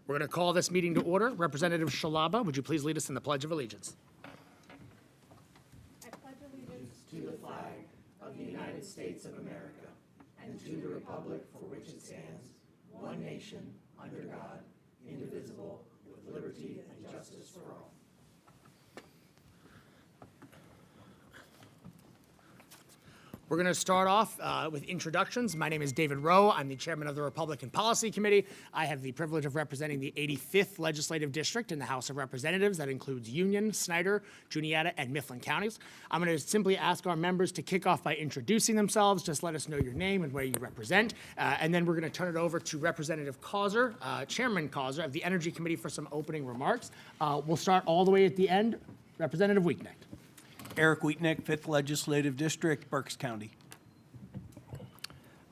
We're going to call this meeting to order. Representative Shalaba, would you please lead us in the Pledge of Allegiance? I pledge allegiance to the flag of the United States of America and to the republic for which it stands, one nation, under God, indivisible, with liberty and justice for all. We're going to start off with introductions. My name is David Rowe. I'm the chairman of the Republican Policy Committee. I have the privilege of representing the 85th Legislative District in the House of Representatives. That includes Union, Snyder, Juniata, and Mifflin counties. I'm going to simply ask our members to kick off by introducing themselves. Just let us know your name and where you represent. And then we're going to turn it over to Representative Causer, Chairman Causer of the Energy Committee for some opening remarks. We'll start all the way at the end. Representative Weeknecht. Eric Wheatnick, 5th Legislative District, Berks County.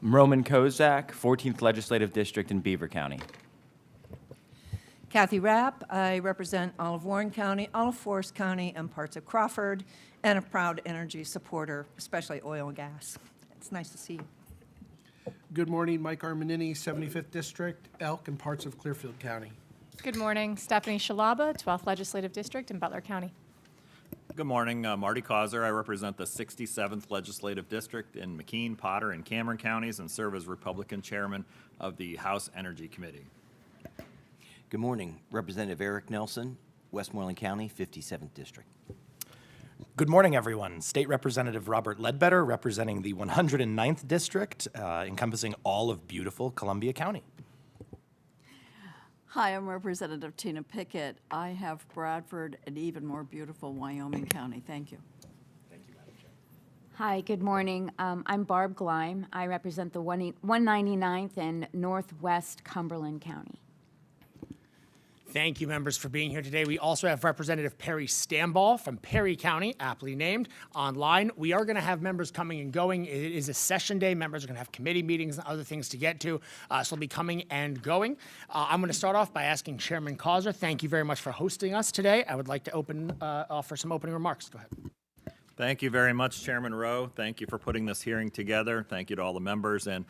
Roman Kozak, 14th Legislative District in Beaver County. Kathy Rapp, I represent Olive Warren County, Olive Forest County, and parts of Crawford, and a proud energy supporter, especially oil and gas. It's nice to see you. Good morning, Mike Armanini, 75th District, Elk, and parts of Clearfield County. Good morning, Stephanie Shalaba, 12th Legislative District in Butler County. Good morning, Marty Causer. I represent the 67th Legislative District in McKean, Potter, and Cameron counties and serve as Republican chairman of the House Energy Committee. Good morning, Representative Eric Nelson, Westmoreland County, 57th District. Good morning, everyone. State Representative Robert Ledbetter, representing the 109th District, encompassing all of beautiful Columbia County. Hi, I'm Representative Tina Pickett. I have Bradford and even more beautiful Wyoming County. Thank you. Thank you, Madam Chair. Hi, good morning. I'm Barb Gleim. I represent the 199th and Northwest Cumberland County. Thank you, members, for being here today. We also have Representative Perry Stamball from Perry County, aptly named, online. We are going to have members coming and going. It is a session day. Members are going to have committee meetings and other things to get to, so they'll be coming and going. I'm going to start off by asking Chairman Causer, thank you very much for hosting us today. I would like to offer some opening remarks. Go ahead. Thank you very much, Chairman Rowe. Thank you for putting this hearing together. Thank you to all the members and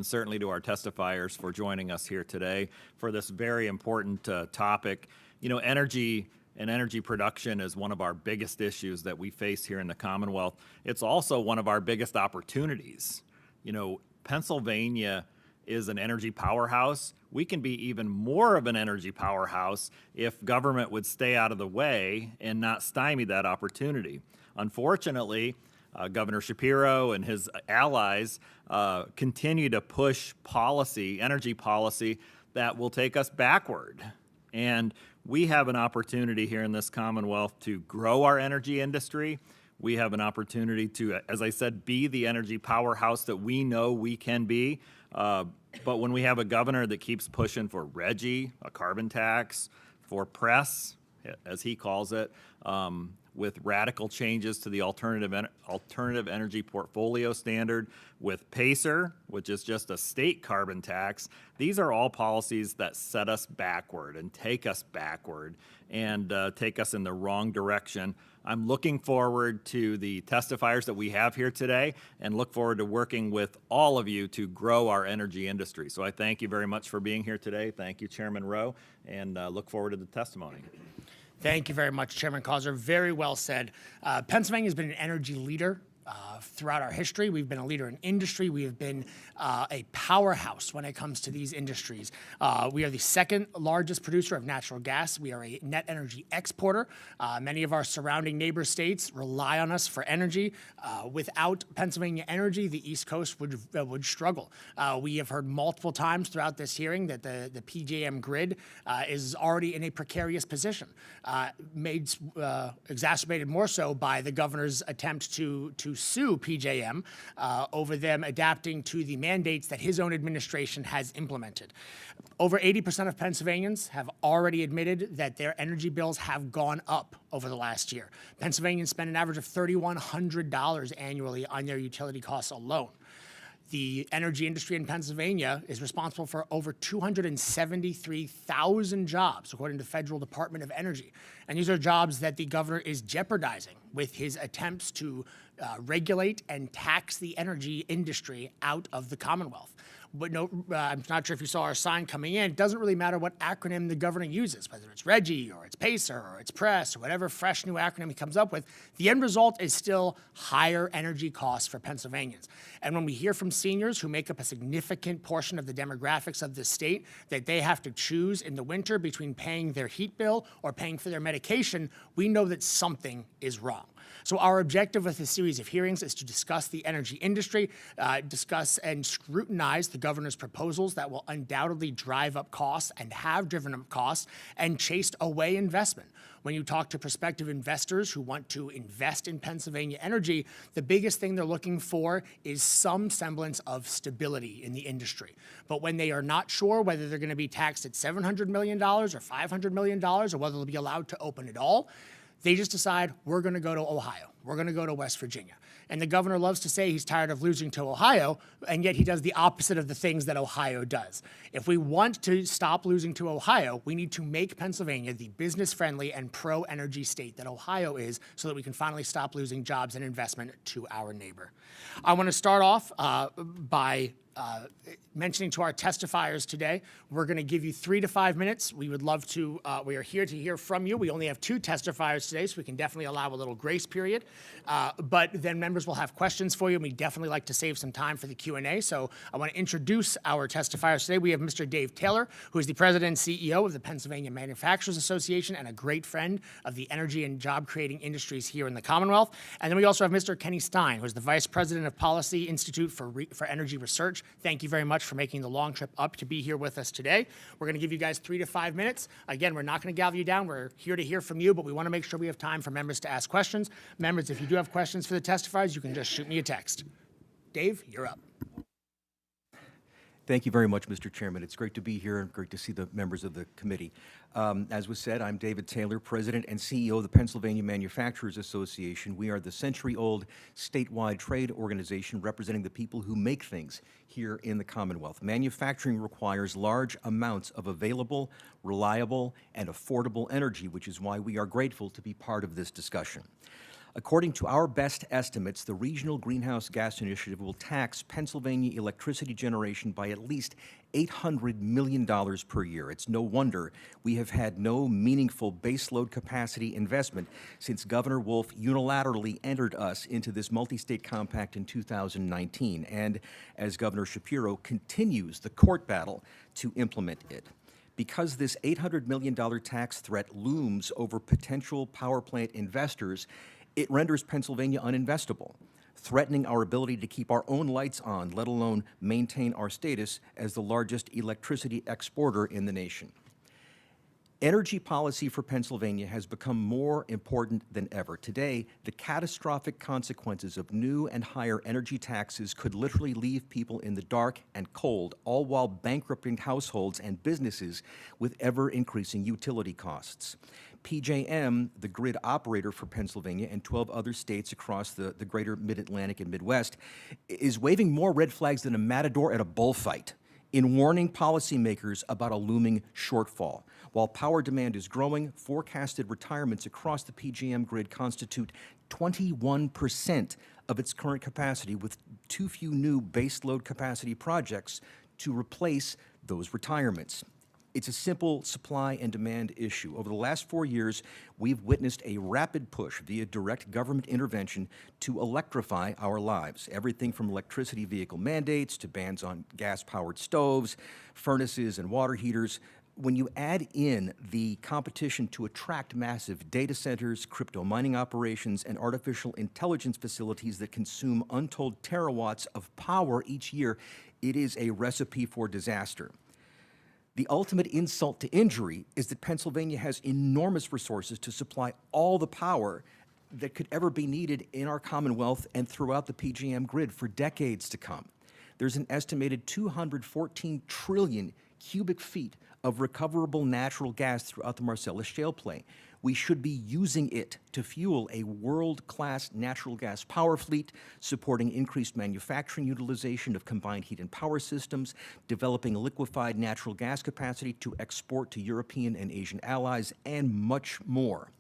certainly to our testifiers for joining us here today for this very important topic. You know, energy and energy production is one of our biggest issues that we face here in the Commonwealth. It's also one of our biggest opportunities. You know, Pennsylvania is an energy powerhouse. We can be even more of an energy powerhouse if government would stay out of the way and not stymie that opportunity. Unfortunately, Governor Shapiro and his allies continue to push policy, energy policy, that will take us backward. And we have an opportunity here in this Commonwealth to grow our energy industry. We have an opportunity to, as I said, be the energy powerhouse that we know we can be. But when we have a governor that keeps pushing for RGGI, a carbon tax, for PRESS, as he calls it, with radical changes to the alternative energy portfolio standard, with PACER, which is just a state carbon tax. These are all policies that set us backward and take us backward and take us in the wrong direction. I'm looking forward to the testifiers that we have here today and look forward to working with all of you to grow our energy industry. So I thank you very much for being here today. Thank you, Chairman Rowe, and look forward to the testimony. Thank you very much, Chairman Causer. Very well said. Pennsylvania has been an energy leader throughout our history. We've been a leader in industry. We have been a powerhouse when it comes to these industries. We are the second largest producer of natural gas. We are a net energy exporter. Many of our surrounding neighbor states rely on us for energy. Without Pennsylvania energy, the East Coast would struggle. We have heard multiple times throughout this hearing that the PJM grid is already in a precarious position, exacerbated more so by the governor's attempt to sue PJM over them adapting to the mandates that his own administration has implemented. Over 80% of Pennsylvanians have already admitted that their energy bills have gone up over the last year. Pennsylvanians spend an average of $3,100 annually on their utility costs alone. The energy industry in Pennsylvania is responsible for over 273,000 jobs, according to the Federal Department of Energy. And these are jobs that the governor is jeopardizing with his attempts to regulate and tax the energy industry out of the Commonwealth. but no, I'm not sure if you saw our sign coming in. It doesn't really matter what acronym the governor uses, whether it's RGGI or it's PACER or it's PRESS or whatever fresh new acronym he comes up with. The end result is still higher energy costs for Pennsylvanians. And when we hear from seniors who make up a significant portion of the demographics of this state that they have to choose in the winter between paying their heat bill or paying for their medication, we know that something is wrong. So our objective with this series of hearings is to discuss the energy industry, discuss and scrutinize the governor's proposals that will undoubtedly drive up costs and have driven up costs and chased away investment. When you talk to prospective investors who want to invest in Pennsylvania energy, the biggest thing they're looking for is some semblance of stability in the industry. But when they are not sure whether they're going to be taxed at $700 million or $500 million or whether they'll be allowed to open at all, they just decide, we're going to go to Ohio. We're going to go to West Virginia. And the governor loves to say he's tired of losing to Ohio, and yet he does the opposite of the things that Ohio does. If we want to stop losing to Ohio, we need to make Pennsylvania the business-friendly and pro-energy state that Ohio is so that we can finally stop losing jobs and investment to our neighbor. I want to start off by mentioning to our testifiers today, we're going to give you 3 to 5 minutes. We would love to, we are here to hear from you. We only have 2 testifiers today, so we can definitely allow a little grace period. But then members will have questions for you, and we definitely like to save some time for the Q&A. So I want to introduce our testifiers today. We have Mr. Dave Taylor, who is the president and CEO of the Pennsylvania Manufacturers Association and a great friend of the energy and job-creating industries here in the Commonwealth. And then we also have Mr. Kenny Stein, who is the vice president of Policy Institute for Energy Research. Thank you very much for making the long trip up to be here with us today. We're going to give you guys 3 to 5 minutes. Again, we're not going to gather you down. We're here to hear from you, but we want to make sure we have time for members to ask questions. Members, if you do have questions for the testifiers, you can just shoot me a text. Dave, you're up. Thank you very much, Mr. Chairman. It's great to be here and great to see the members of the committee. As was said, I'm David Taylor, President and CEO of the Pennsylvania Manufacturers Association. We are the century-old statewide trade organization representing the people who make things here in the Commonwealth. Manufacturing requires large amounts of available, reliable, and affordable energy, which is why we are grateful to be part of this discussion. According to our best estimates, the Regional Greenhouse Gas Initiative will tax Pennsylvania electricity generation by at least $800 million per year. It's no wonder we have had no meaningful baseload capacity investment since Governor Wolf unilaterally entered us into this multi-state compact in 2019, and as Governor Shapiro continues the court battle to implement it. Because this $800 million tax threat looms over potential power plant investors, it renders Pennsylvania uninvestable, threatening our ability to keep our own lights on, let alone maintain our status as the largest electricity exporter in the nation. Energy policy for Pennsylvania has become more important than ever. Today, the catastrophic consequences of new and higher energy taxes could literally leave people in the dark and cold, all while bankrupting households and businesses with ever-increasing utility costs. PJM, the grid operator for Pennsylvania and 12 other states across the greater Mid-Atlantic and Midwest, is waving more red flags than a matador at a bullfight in warning policymakers about a looming shortfall. While power demand is growing, forecasted retirements across the PJM grid constitute 21% of its current capacity, with too few new baseload capacity projects to replace those retirements. It's a simple supply and demand issue. Over the last 4 years, we've witnessed a rapid push via direct government intervention to electrify our lives. Everything from electricity vehicle mandates to bans on gas-powered stoves, furnaces, and water heaters. When you add in the competition to attract massive data centers, crypto mining operations, and artificial intelligence facilities that consume untold terawatts of power each year, it is a recipe for disaster. The ultimate insult to injury is that Pennsylvania has enormous resources to supply all the power that could ever be needed in our Commonwealth and throughout the PJM grid for decades to come. There's an estimated 214 trillion cubic feet of recoverable natural gas throughout the Marcellus Shale Play. We should be using it to fuel a world-class natural gas power fleet, supporting increased manufacturing utilization of combined heat and power systems, developing liquefied natural gas capacity to export to European and Asian allies, and much more.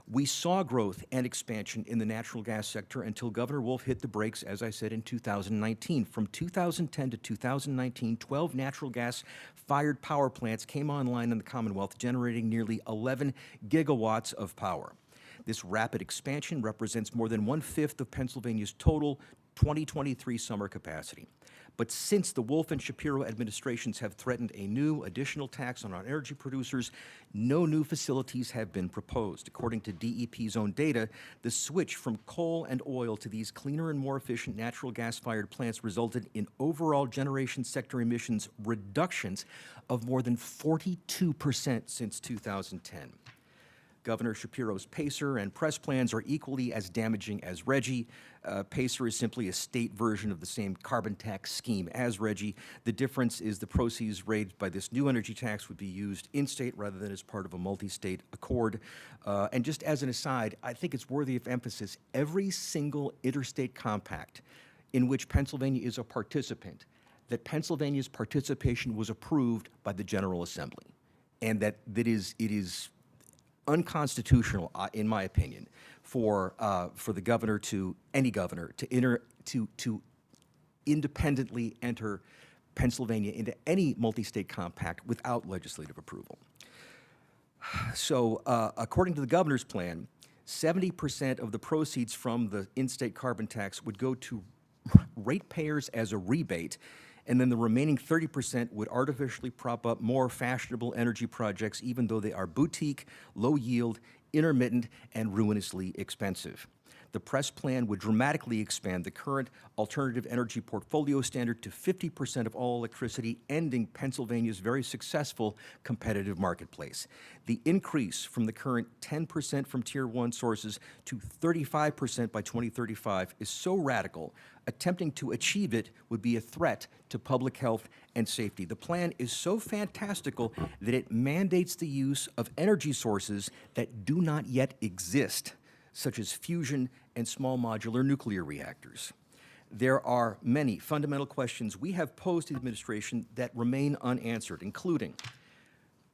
We saw growth and expansion in the natural gas sector until Governor Wolf hit the brakes, as I said, in 2019. From 2010 to 2019, 12 natural gas-fired power plants came online in the Commonwealth, generating nearly 11 gigawatts of power. This rapid expansion represents more than 1/5 of Pennsylvania's total 2023 summer capacity. But since the Wolf and Shapiro administrations have threatened a new additional tax on our energy producers, no new facilities have been proposed. According to DEP's own data, the switch from coal and oil to these cleaner and more efficient natural gas-fired plants resulted in overall generation sector emissions reductions of more than 42% since 2010. Governor Shapiro's PACER and press plans are equally as damaging as RGGI. PACER is simply a state version of the same carbon tax scheme as RGGI. The difference is the proceeds raised by this new energy tax would be used in-state rather than as part of a multi-state accord. And just as an aside, I think it's worthy of emphasis, every single interstate compact in which Pennsylvania is a participant, that Pennsylvania's participation was approved by the General Assembly, and it is unconstitutional, in my opinion, for the governor any governor to independently enter Pennsylvania into any multi-state compact without legislative approval. So, according to the governor's plan, 70% of the proceeds from the in-state carbon tax would go to ratepayers as a rebate, and then the remaining 30% would artificially prop up more fashionable energy projects, even though they are boutique, low yield, intermittent, and ruinously expensive. The press plan would dramatically expand the current alternative energy portfolio standard to 50% of all electricity, ending Pennsylvania's very successful competitive marketplace. The increase from the current 10% from Tier 1 sources to 35% by 2035 is so radical, attempting to achieve it would be a threat to public health and safety. The plan is so fantastical that it mandates the use of energy sources that do not yet exist, such as fusion and small modular nuclear reactors. There are many fundamental questions we have posed to the administration that remain unanswered, including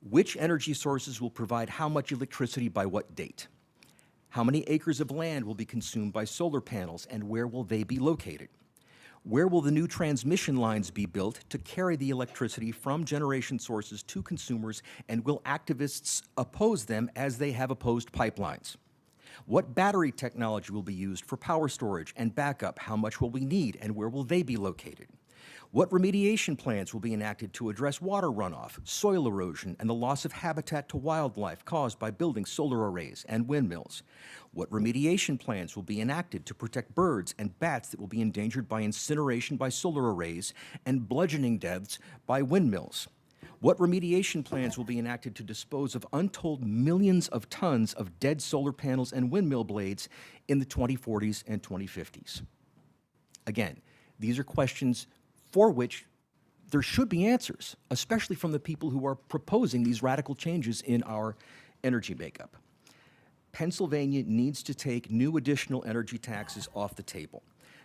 which energy sources will provide how much electricity by what date? How many acres of land will be consumed by solar panels, and where will they be located? Where will the new transmission lines be built to carry the electricity from generation sources to consumers, and will activists oppose them as they have opposed pipelines? What battery technology will be used for power storage and backup? How much will we need, and where will they be located? What remediation plans will be enacted to address water runoff, soil erosion, and the loss of habitat to wildlife caused by building solar arrays and windmills? What remediation plans will be enacted to protect birds and bats that will be endangered by incineration by solar arrays and bludgeoning deaths by windmills? What remediation plans will be enacted to dispose of untold millions of tons of dead solar panels and windmill blades in the 2040s and 2050s? Again, these are questions for which there should be answers, especially from the people who are proposing these radical changes in our energy makeup. Pennsylvania needs to take new additional energy taxes off the table.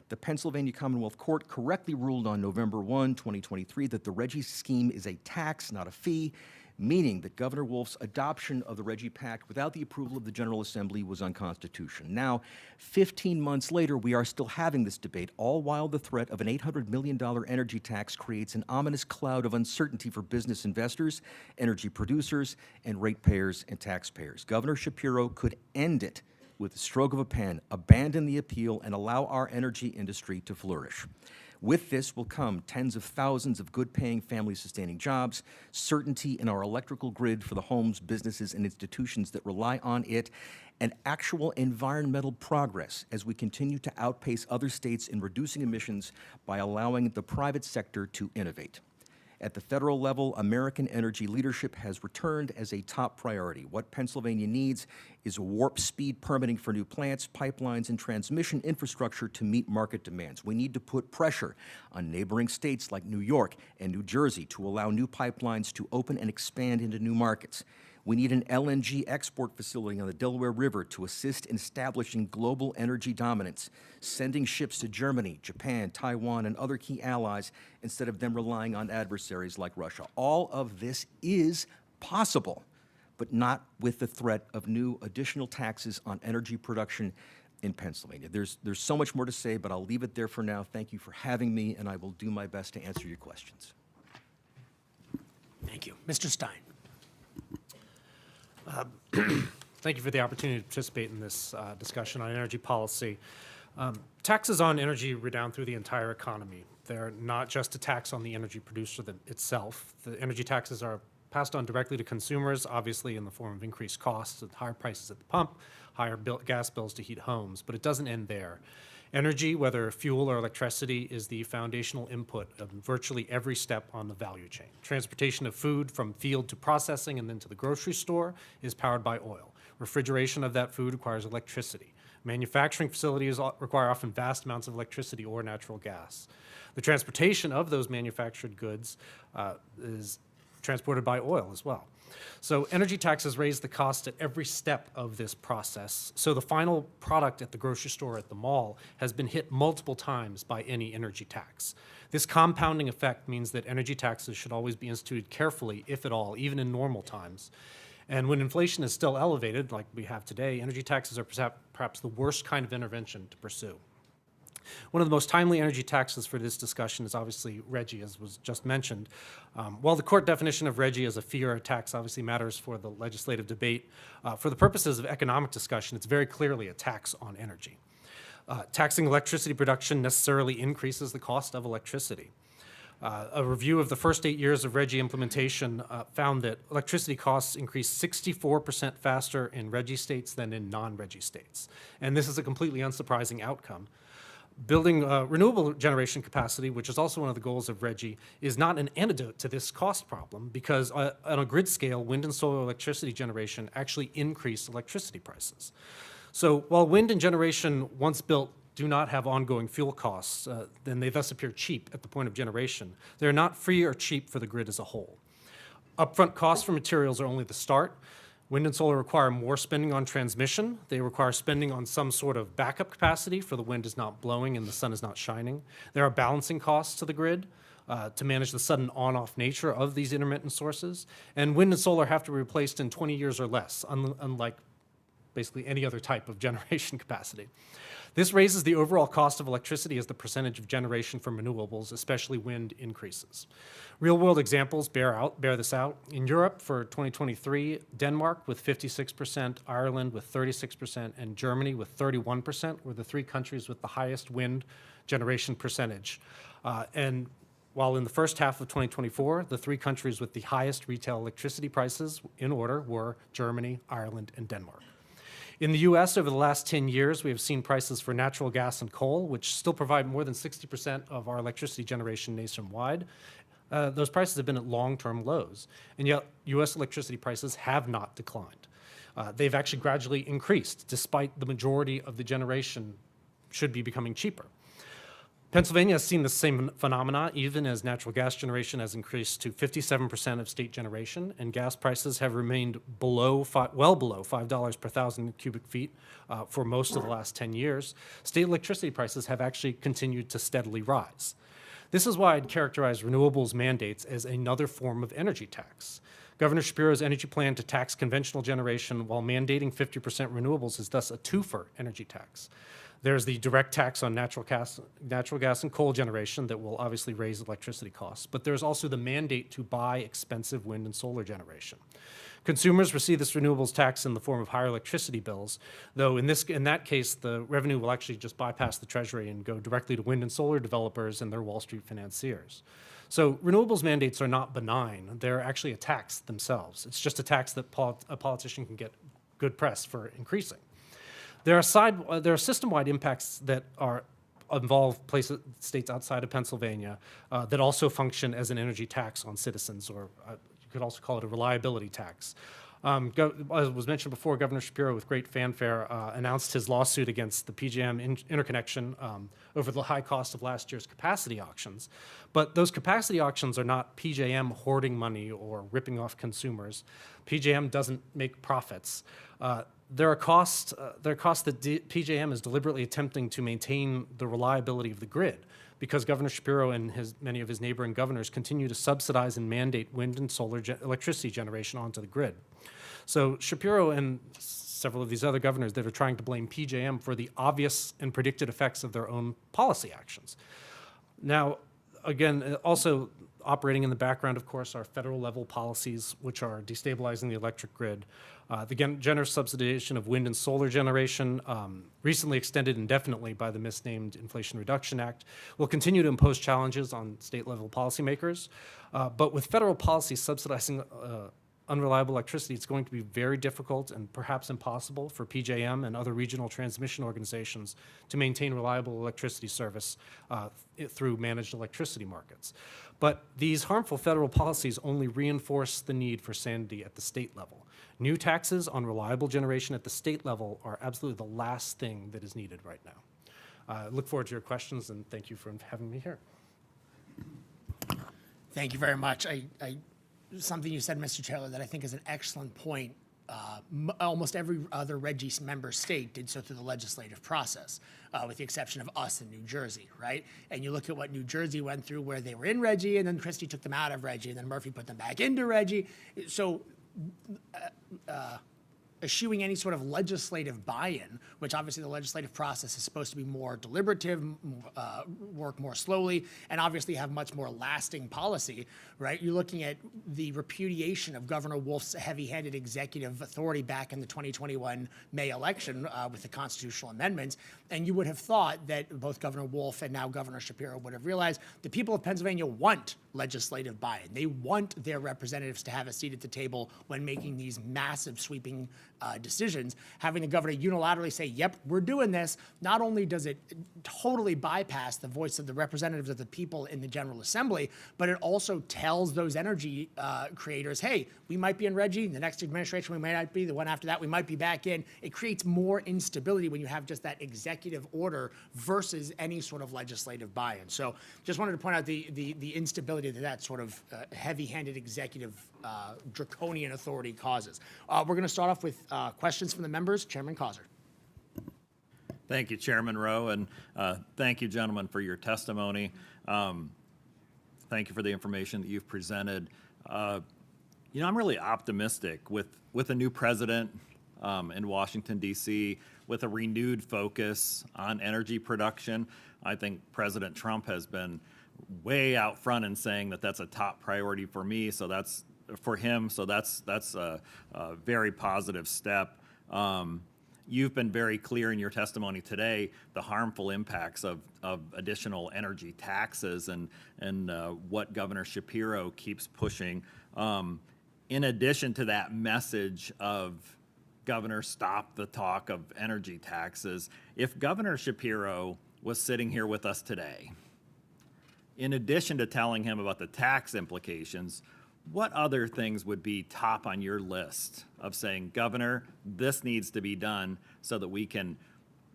The Pennsylvania Commonwealth Court correctly ruled on November 1, 2023, that the RGGI scheme is a tax, not a fee, meaning that Governor Wolf's adoption of the RGGI Pact without the approval of the General Assembly was unconstitutional. Now, 15 months later, we are still having this debate, all while the threat of an $800 million energy tax creates an ominous cloud of uncertainty for business investors, energy producers, and ratepayers and taxpayers. Governor Shapiro could end it with the stroke of a pen, abandon the appeal, and allow our energy industry to flourish. With this will come tens of thousands of good-paying, family-sustaining jobs, certainty in our electrical grid for the homes, businesses, and institutions that rely on it, and actual environmental progress as we continue to outpace other states in reducing emissions by allowing the private sector to innovate. At the federal level, American energy leadership has returned as a top priority. What Pennsylvania needs is warp speed permitting for new plants, pipelines, and transmission infrastructure to meet market demands. We need to put pressure on neighboring states like New York and New Jersey to allow new pipelines to open and expand into new markets. We need an LNG export facility on the Delaware River to assist in establishing global energy dominance, sending ships to Germany, Japan, Taiwan, and other key allies instead of them relying on adversaries like Russia. All of this is possible, but not with the threat of new additional taxes on energy production in Pennsylvania. There's so much more to say, but I'll leave it there for now. Thank you for having me, and I will do my best to answer your questions. Thank you. Mr. Stein. Thank you for the opportunity to participate in this discussion on energy policy. Taxes on energy redound through the entire economy. They're not just a tax on the energy producer itself. The energy taxes are passed on directly to consumers, obviously in the form of increased costs, higher prices at the pump, higher gas bills to heat homes, but it doesn't end there. Energy, whether fuel or electricity, is the foundational input of virtually every step on the value chain. Transportation of food from field to processing and then to the grocery store is powered by oil. Refrigeration of that food requires electricity. Manufacturing facilities require often vast amounts of electricity or natural gas. The transportation of those manufactured goods is transported by oil as well. So energy taxes raise the cost at every step of this process. So the final product at the grocery store, at the mall, has been hit multiple times by any energy tax. This compounding effect means that energy taxes should always be instituted carefully, if at all, even in normal times. And when inflation is still elevated, like we have today, energy taxes are perhaps the worst kind of intervention to pursue. One of the most timely energy taxes for this discussion is obviously RGGI, as was just mentioned. While the court definition of RGGI as a fee or a tax obviously matters for the legislative debate, for the purposes of economic discussion, it's very clearly a tax on energy. Taxing electricity production necessarily increases the cost of electricity. A review of the first 8 years of RGGI implementation found that electricity costs increased 64% faster in RGGI states than in non-RGGI states. And this is a completely unsurprising outcome. Building renewable generation capacity, which is also one of the goals of RGGI, is not an antidote to this cost problem because on a grid scale, wind and solar electricity generation actually increase electricity prices. So while wind and generation once built do not have ongoing fuel costs, then they thus appear cheap at the point of generation. They're not free or cheap for the grid as a whole. Upfront costs for materials are only the start. Wind and solar require more spending on transmission. They require spending on some sort of backup capacity for the wind is not blowing and the sun is not shining. There are balancing costs to the grid to manage the sudden on-off nature of these intermittent sources. And wind and solar have to be replaced in 20 years or less, unlike basically any other type of generation capacity. This raises the overall cost of electricity as the percentage of generation from renewables, especially wind, increases. Real-world examples bear this out. In Europe for 2023, Denmark with 56%, Ireland with 36%, and Germany with 31% were the three countries with the highest wind generation percentage. And while in the first half of 2024, the three countries with the highest retail electricity prices in order were Germany, Ireland, and Denmark. In the U.S., over the last 10 years, we have seen prices for natural gas and coal, which still provide more than 60% of our electricity generation nationwide. Those prices have been at long-term lows, and yet U.S. electricity prices have not declined. They've actually gradually increased, despite the majority of the generation should be becoming cheaper. Pennsylvania has seen the same phenomena, even as natural gas generation has increased to 57% of state generation, and gas prices have remained well below $5 per thousand cubic feet for most of the last 10 years. State electricity prices have actually continued to steadily rise. This is why I'd characterize renewables mandates as another form of energy tax. Governor Shapiro's energy plan to tax conventional generation while mandating 50% renewables is thus a twofer energy tax. There's the direct tax on natural gas and coal generation that will obviously raise electricity costs, but there's also the mandate to buy expensive wind and solar generation. Consumers receive this renewables tax in the form of higher electricity bills, though in that case, the revenue will actually just bypass the Treasury and go directly to wind and solar developers and their Wall Street financiers. So renewables mandates are not benign. They're actually a tax themselves. It's just a tax that a politician can get good press for increasing. There are system-wide impacts that involve states outside of Pennsylvania that also function as an energy tax on citizens, or you could also call it a reliability tax. As was mentioned before, Governor Shapiro, with great fanfare, announced his lawsuit against the PJM interconnection over the high cost of last year's capacity auctions. But those capacity auctions are not PJM hoarding money or ripping off consumers. PJM doesn't make profits. There are costs that PJM is deliberately attempting to maintain the reliability of the grid because Governor Shapiro and many of his neighboring governors continue to subsidize and mandate wind and solar electricity generation onto the grid. So Shapiro and several of these other governors that are trying to blame PJM for the obvious and predicted effects of their own policy actions. Now, again, also operating in the background, of course, are federal level policies, which are destabilizing the electric grid. The generous subsidization of wind and solar generation, recently extended indefinitely by the misnamed Inflation Reduction Act, will continue to impose challenges on state level policymakers. But with federal policy subsidizing unreliable electricity, it's going to be very difficult and perhaps impossible for PJM and other regional transmission organizations to maintain reliable electricity service through managed electricity markets. But these harmful federal policies only reinforce the need for sanity at the state level. New taxes on reliable generation at the state level are absolutely the last thing that is needed right now. I look forward to your questions, and thank you for having me here. Thank you very much. Something you said, Mr. Taylor, that I think is an excellent point. Almost every other RGGI member state did so through the legislative process, with the exception of us in New Jersey, right? And you look at what New Jersey went through, where they were in RGGI, and then Christie took them out of RGGI, and then Murphy put them back into RGGI. So eschewing any sort of legislative buy-in, which obviously the legislative process is supposed to be more deliberative, work more slowly, and obviously have much more lasting policy, right? You're looking at the repudiation of Governor Wolf's heavy-handed executive authority back in the 2021 May election with the constitutional amendments, and you would have thought that both Governor Wolf and now Governor Shapiro would have realized the people of Pennsylvania want legislative buy-in. They want their representatives to have a seat at the table when making these massive sweeping decisions. Having the governor unilaterally say, yep, we're doing this, not only does it totally bypass the voice of the representatives of the people in the General Assembly, but it also tells those energy creators, hey, we might be in RGGI, the next administration we might not be, the one after that we might be back in. It creates more instability when you have just that executive order versus any sort of legislative buy-in. So just wanted to point out the instability that sort of heavy-handed executive draconian authority causes. We're going to start off with questions from the members. Chairman Causer. Thank you, Chairman Rowe, and thank you, gentlemen, for your testimony. Thank you for the information that you've presented. You know, I'm really optimistic with a new president in Washington, D.C., with a renewed focus on energy production. I think President Trump has been way out front in saying that that's a top priority for me, so that's for him, so that's a very positive step. You've been very clear in your testimony today, the harmful impacts of additional energy taxes and what Governor Shapiro keeps pushing. In addition to that message of Governor, stop the talk of energy taxes, if Governor Shapiro was sitting here with us today, in addition to telling him about the tax implications, what other things would be top on your list of saying, Governor, this needs to be done so that we can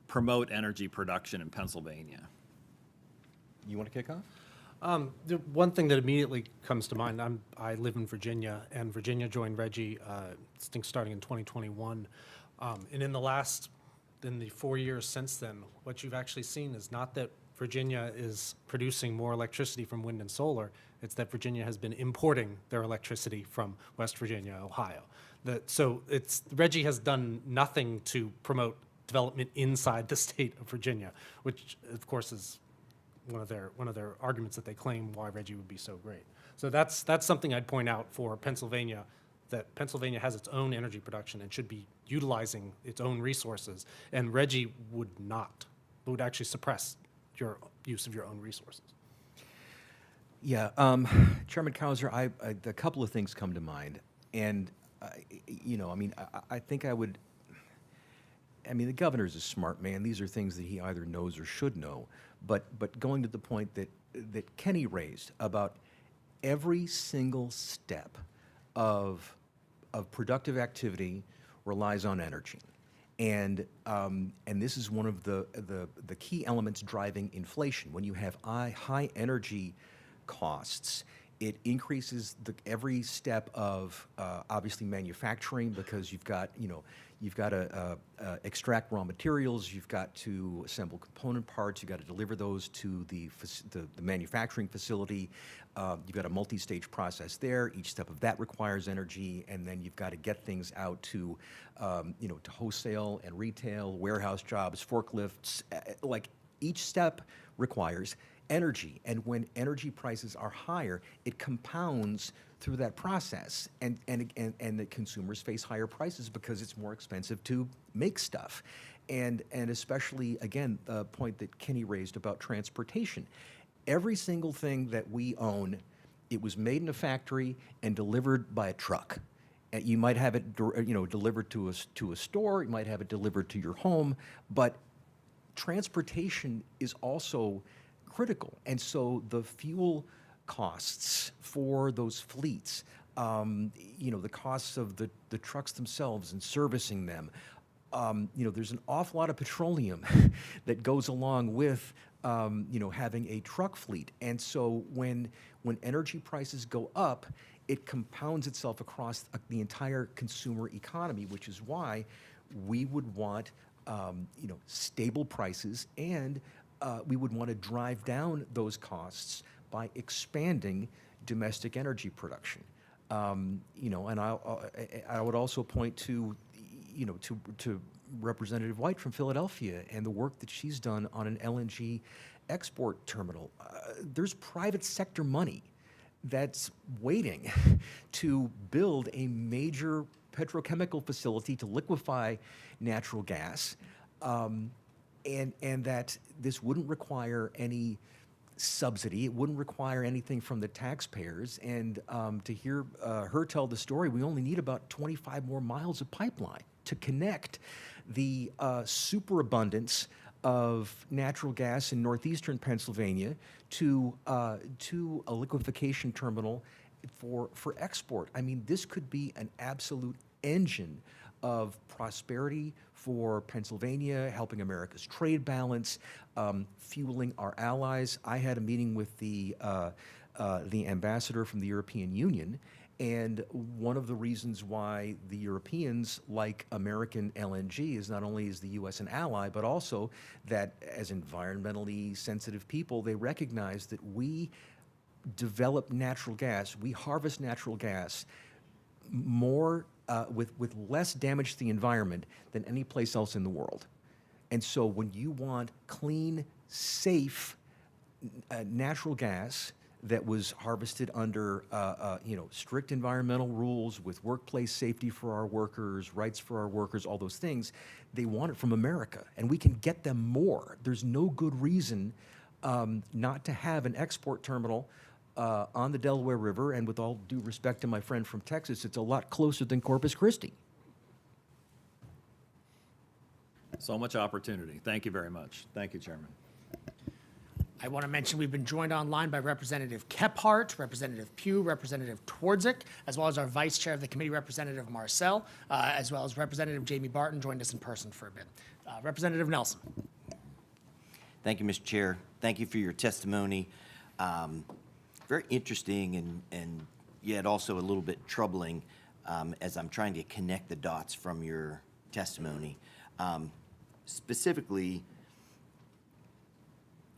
promote energy production in Pennsylvania? You want to kick off? The one thing that immediately comes to mind, I live in Virginia, and Virginia joined RGGI, I think, starting in 2021. And in the 4 years since then, what you've actually seen is not that Virginia is producing more electricity from wind and solar, it's that Virginia has been importing their electricity from West Virginia, Ohio. So RGGI has done nothing to promote development inside the state of Virginia, which of course is one of their arguments that they claim why RGGI would be so great. So that's something I'd point out for Pennsylvania, that Pennsylvania has its own energy production and should be utilizing its own resources, and RGGI would actually suppress your use of your own resources. Yeah, Chairman Causer, a couple of things come to mind, and I think I would. I mean, the governor is a smart man. These are things that he either knows or should know. But going to the point that Kenny raised about every single step of productive activity relies on energy. And this is one of the key elements driving inflation. When you have high energy costs, it increases every step of obviously manufacturing, because you've got You've got to extract raw materials. You've got to assemble component parts. You've got to deliver those to the manufacturing facility. You've got a multi-stage process there. Each step of that requires energy, and then you've got to get things out to, to wholesale and retail, warehouse jobs, forklifts. Like each step requires energy, and when energy prices are higher, it compounds through that process, and the consumers face higher prices because it's more expensive to make stuff, and especially again the point that Kenny raised about transportation. Every single thing that we own, it was made in a factory and delivered by a truck. And you might have it, delivered to a store. You might have it delivered to your home, but transportation is also critical. And so the fuel costs for those fleets, the costs of the trucks themselves and servicing them, there's an awful lot of petroleum that goes along with, having a truck fleet. And so when energy prices go up, it compounds itself across the entire consumer economy, which is why we would want, stable prices, and we would want to drive down those costs by expanding domestic energy production. And I would also point to Representative White from Philadelphia and the work that she's done on an LNG export terminal. There's private sector money that's waiting to build a major petrochemical facility to liquefy natural gas, and that this wouldn't require any subsidy. It wouldn't require anything from the taxpayers. And to hear her tell the story, we only need about 25 more miles of pipeline to connect the superabundance of natural gas in northeastern Pennsylvania to a liquefaction terminal for export. I mean, this could be an absolute engine of prosperity for Pennsylvania, helping America's trade balance, fueling our allies. I had a meeting with the ambassador from the European Union, and one of the reasons why the Europeans like American LNG is not only is the U.S. an ally, but also that as environmentally sensitive people, they recognize that we develop natural gas, we harvest natural gas more with less damage to the environment than any place else in the world. And so when you want clean, safe natural gas that was harvested under strict environmental rules with workplace safety for our workers, rights for our workers, all those things, they want it from America, and we can get them more. There's no good reason not to have an export terminal on the Delaware River, and with all due respect to my friend from Texas, it's a lot closer than Corpus Christi. So much opportunity. Thank you very much. Thank you, Chairman. I want to mention we've been joined online by Representative Kephart, Representative Pugh, Representative Twardzik, as well as our Vice Chair of the Committee, Representative Marcel, as well as Representative Jamie Barton joined us in person for a bit. Representative Nelson. Thank you, Mr. Chair. Thank you for your testimony. Very interesting and yet also a little bit troubling as I'm trying to connect the dots from your testimony. Specifically,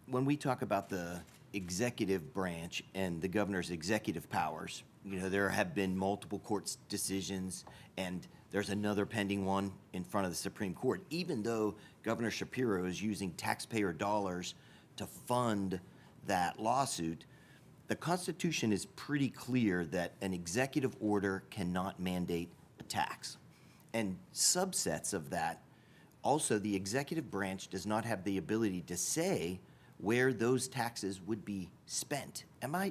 when we talk about the executive branch and the governor's executive powers, there have been multiple court decisions, and there's another pending one in front of the Supreme Court. Even though Governor Shapiro is using taxpayer dollars to fund that lawsuit, the Constitution is pretty clear that an executive order cannot mandate a tax. And subsets of that, also the executive branch does not have the ability to say where those taxes would be spent. Am I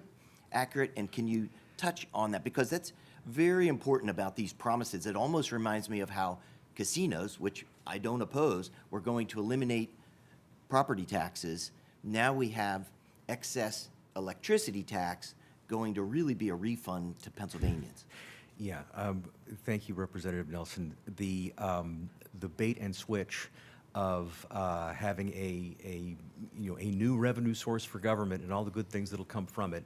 accurate? And can you touch on that? Because that's very important about these promises. It almost reminds me of how casinos, which I don't oppose, were going to eliminate property taxes. Now we have excess electricity tax going to really be a refund to Pennsylvanians. Yeah, thank you, Representative Nelson. The bait and switch of having a new revenue source for government and all the good things that'll come from it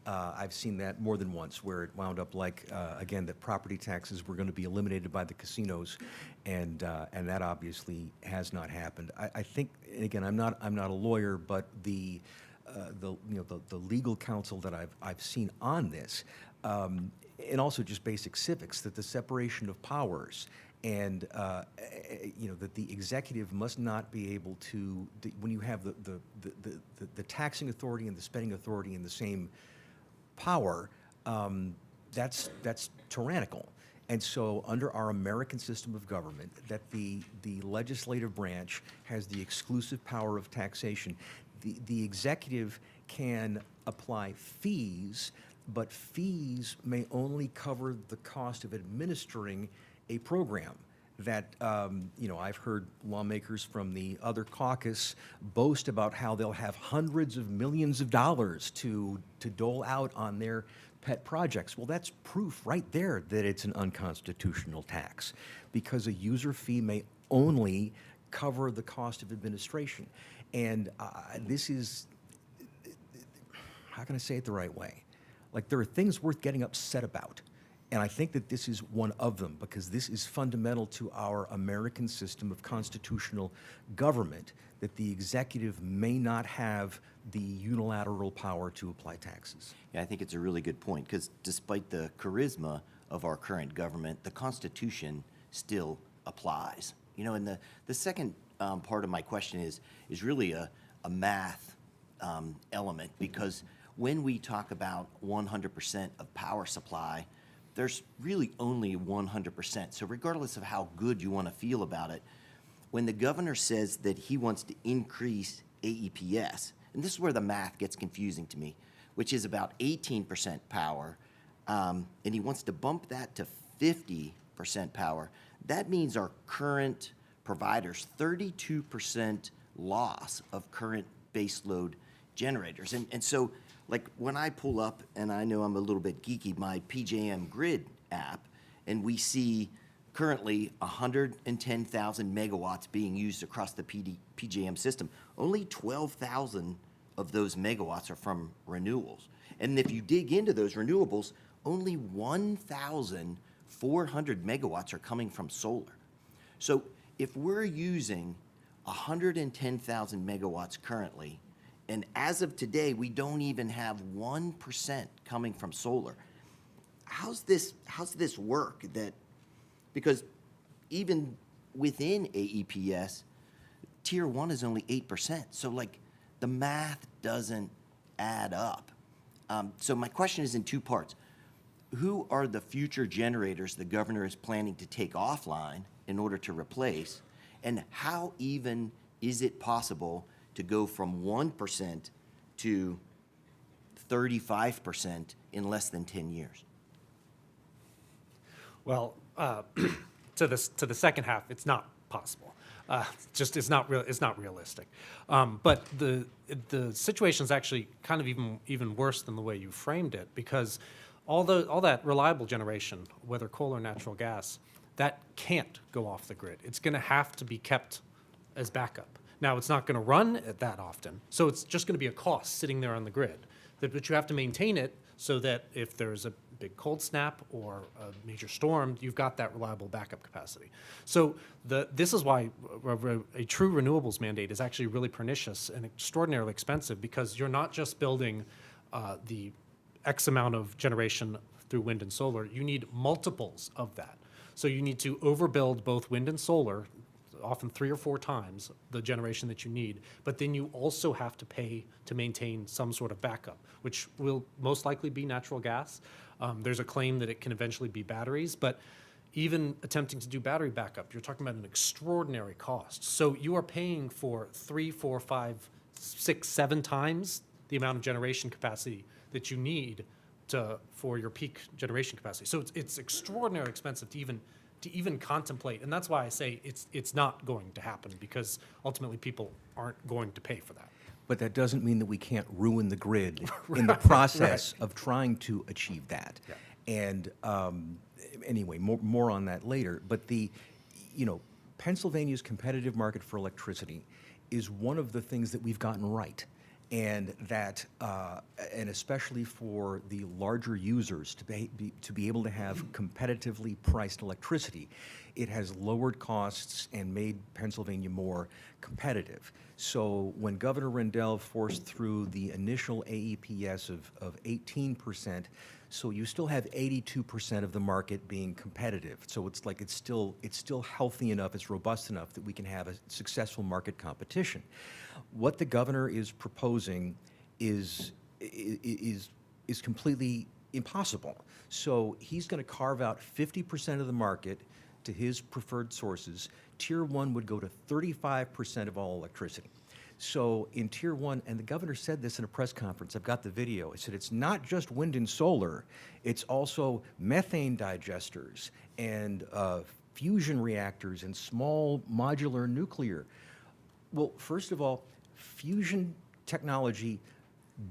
I've seen that more than once, where it wound up like, again, that property taxes were going to be eliminated by the casinos, and that obviously has not happened. I think, and again, I'm not a lawyer, but the legal counsel that I've seen on this, and also just basic civics, that the separation of powers and that the executive must not be able to, when you have the taxing authority and the spending authority in the same power, that's tyrannical. And so under our American system of government, that the legislative branch has the exclusive power of taxation. The executive can apply fees, but fees may only cover the cost of administering a program. That, I've heard lawmakers from the other caucus boast about how they'll have hundreds of millions of dollars to dole out on their pet projects. Well, that's proof right there that it's an unconstitutional tax, because a user fee may only cover the cost of administration. And this is, how can I say it the right way? Like, there are things worth getting upset about. And I think that this is one of them, because this is fundamental to our American system of constitutional government, that the executive may not have the unilateral power to apply taxes. Yeah, I think it's a really good point, because despite the charisma of our current government, the Constitution still applies. And the second part of my question is really a math element, because when we talk about 100% of power supply, there's really only 100%. So regardless of how good you want to feel about it, when the governor says that he wants to increase AEPS, and this is where the math gets confusing to me, which is about 18% power, and he wants to bump that to 50% power, that means our current providers, 32% loss of current baseload generators. And so, like, when I pull up, and I know I'm a little bit geeky, my PJM Grid app, and we see currently 110,000 megawatts being used across the PJM system. Only 12,000 of those megawatts are from renewables. And if you dig into those renewables, only 1,400 megawatts are coming from solar. So if we're using 110,000 megawatts currently, and as of today, we don't even have 1% coming from solar. How's this work? Because even within AEPS, tier 1 is only 8%. So, like, the math doesn't add up. So my question is in two parts. Who are the future generators the governor is planning to take offline in order to replace? And how even is it possible to go from 1% to 35% in less than 10 years? Well, to the second half, it's not possible. It's not realistic. But the situation is actually kind of even worse than the way you framed it, because all that reliable generation, whether coal or natural gas, that can't go off the grid. It's going to have to be kept as backup. Now, it's not going to run that often, so it's just going to be a cost sitting there on the grid. But you have to maintain it so that if there's a big cold snap or a major storm, you've got that reliable backup capacity. So this is why a true renewables mandate is actually really pernicious and extraordinarily expensive, because you're not just building the X amount of generation through wind and solar. You need multiples of that. So you need to overbuild both wind and solar, often 3 or 4 times the generation that you need, but then you also have to pay to maintain some sort of backup, which will most likely be natural gas. There's a claim that it can eventually be batteries, but even attempting to do battery backup, you're talking about an extraordinary cost. So you are paying for 3, 4, 5, 6, 7 times the amount of generation capacity that you need for your peak generation capacity. So it's extraordinarily expensive to even contemplate, and that's why I say it's not going to happen, because ultimately people aren't going to pay for that. But that doesn't mean that we can't ruin the grid in the process of trying to achieve that. Yeah. And anyway, more on that later. But Pennsylvania's competitive market for electricity is one of the things that we've gotten right. and that, and especially for the larger users to be able to have competitively priced electricity, it has lowered costs and made Pennsylvania more competitive. So when Governor Rendell forced through the initial AEPS of 18%, so you still have 82% of the market being competitive. So it's like it's still healthy enough, it's robust enough that we can have a successful market competition. What the governor is proposing is completely impossible. So he's going to carve out 50% of the market to his preferred sources. Tier 1 would go to 35% of all electricity. So in Tier 1, and the governor said this in a press conference, I've got the video, he said it's not just wind and solar, it's also methane digesters and fusion reactors and small modular nuclear. Well, first of all, fusion technology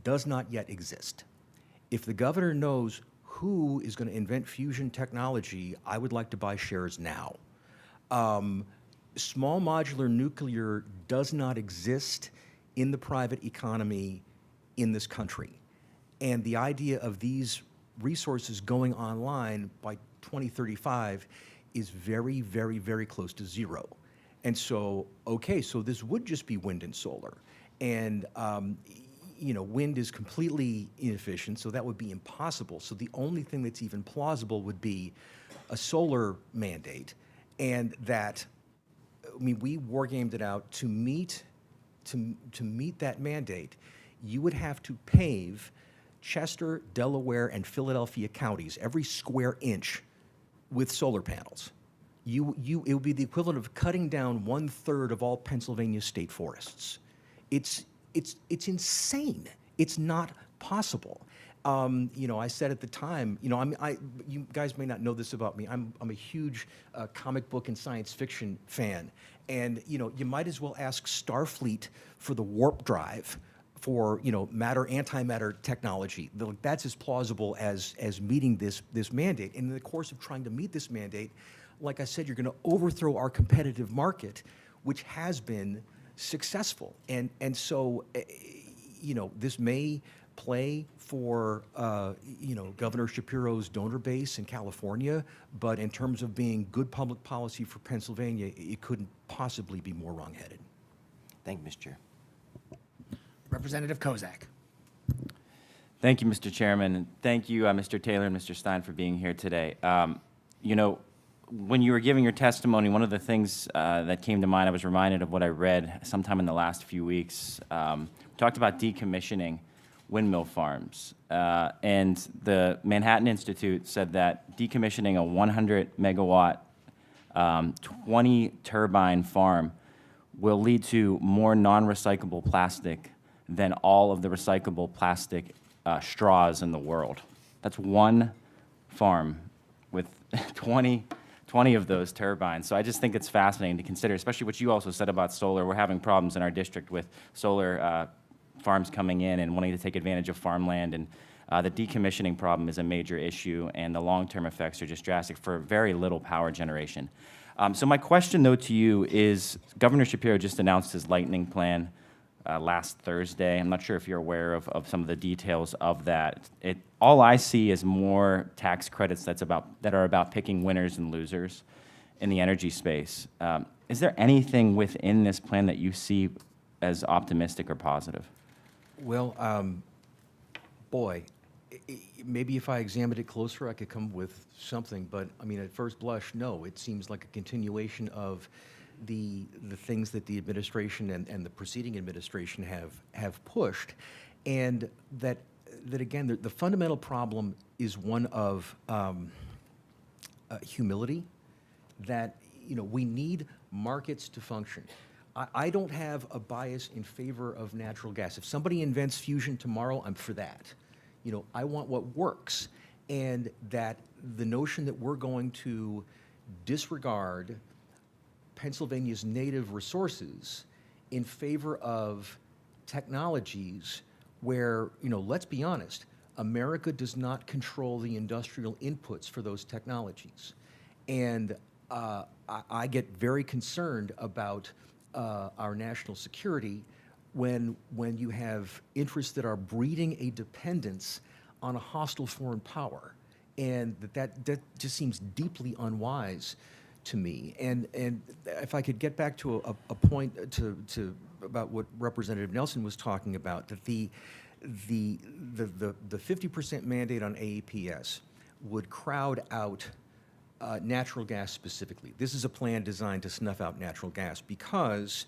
does not yet exist. If the governor knows who is going to invent fusion technology, I would like to buy shares now. Small modular nuclear does not exist in the private economy in this country. And the idea of these resources going online by 2035 is very, very, very close to zero. And so, okay, so this would just be wind and solar. And, you know, wind is completely inefficient, so that would be impossible. So the only thing that's even plausible would be a solar mandate. And that, I mean, we wargamed it out to meet that mandate. You would have to pave Chester, Delaware, and Philadelphia counties, every square inch, with solar panels. It would be the equivalent of cutting down 1/3 of all Pennsylvania state forests. It's insane. It's not possible. You know, I said at the time, you know, you guys may not know this about me. I'm a huge comic book and science fiction fan, and you know, you might as well ask Starfleet for the warp drive for, you know, antimatter technology. That's as plausible as meeting this mandate. And in the course of trying to meet this mandate, like I said, you're going to overthrow our competitive market, which has been successful. And so, you know, this may play for, you know, Governor Shapiro's donor base in California, but in terms of being good public policy for Pennsylvania, it couldn't possibly be more wrongheaded. Thank you, Mr. Chair. Representative Kozak. Thank you, Mr. Chairman, and thank you, Mr. Taylor and Mr. Stein, for being here today. You know, when you were giving your testimony, one of the things that came to mind, I was reminded of what I read sometime in the last few weeks. We talked about decommissioning windmill farms, and the Manhattan Institute said that decommissioning a 100 megawatt, 20 turbine farm will lead to more non-recyclable plastic than all of the recyclable plastic straws in the world. That's one farm with 20 of those turbines. So I just think it's fascinating to consider, especially what you also said about solar. We're having problems in our district with solar farms coming in and wanting to take advantage of farmland, and the decommissioning problem is a major issue, and the long-term effects are just drastic for very little power generation. So my question, though, to you is, Governor Shapiro just announced his lightning plan last Thursday. I'm not sure if you're aware of some of the details of that. All I see is more tax credits that are about picking winners and losers in the energy space. Is there anything within this plan that you see as optimistic or positive? Well, boy, maybe if I examined it closer, I could come with something. But I mean, at first blush, no. It seems like a continuation of the things that the administration and the preceding administration have pushed, and that again, the fundamental problem is one of humility. That, you know, we need markets to function. I don't have a bias in favor of natural gas. If somebody invents fusion tomorrow, I'm for that. You know, I want what works, and that the notion that we're going to disregard Pennsylvania's native resources in favor of technologies where, you know, let's be honest, America does not control the industrial inputs for those technologies. And I get very concerned about our national security when you have interests that are breeding a dependence on a hostile foreign power, and that just seems deeply unwise to me. And if I could get back to a point to about what Representative Nelson was talking about, that the 50% mandate on AEPS would crowd out natural gas specifically. This is a plan designed to snuff out natural gas because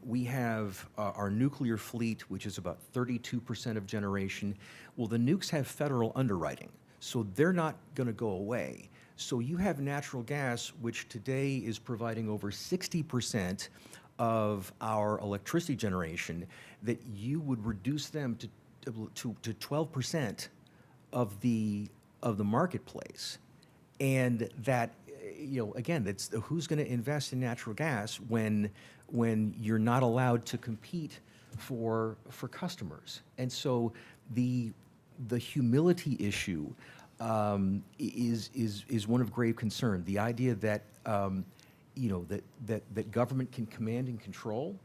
we have our nuclear fleet, which is about 32% of generation. Well, the nukes have federal underwriting, so they're not going to go away. So you have natural gas, which today is providing over 60% of our electricity generation, that you would reduce them to 12% of the marketplace. And that, again, that's who's going to invest in natural gas when you're not allowed to compete for customers. And so the humility issue is one of grave concern. The idea that that government can command and control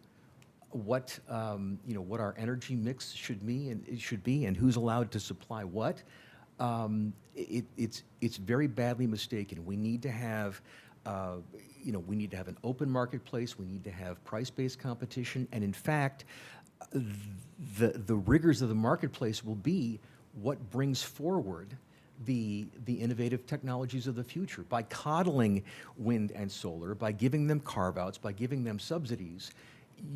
what our energy mix should be and who's allowed to supply what. It's very badly mistaken. We need to have an open marketplace. We need to have price-based competition. And in fact, the rigors of the marketplace will be what brings forward the innovative technologies of the future. By coddling wind and solar, by giving them carve-outs, by giving them subsidies,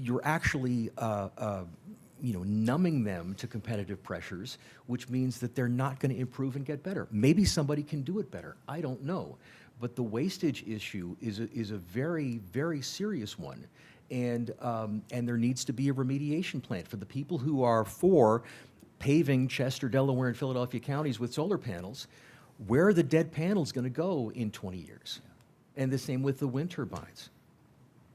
you're actually numbing them to competitive pressures, which means that they're not going to improve and get better. Maybe somebody can do it better. I don't know. But the wastage issue is a very, very serious one. And there needs to be a remediation plan for the people who are for paving Chester, Delaware, and Philadelphia counties with solar panels. Where are the dead panels going to go in 20 years? And the same with the wind turbines.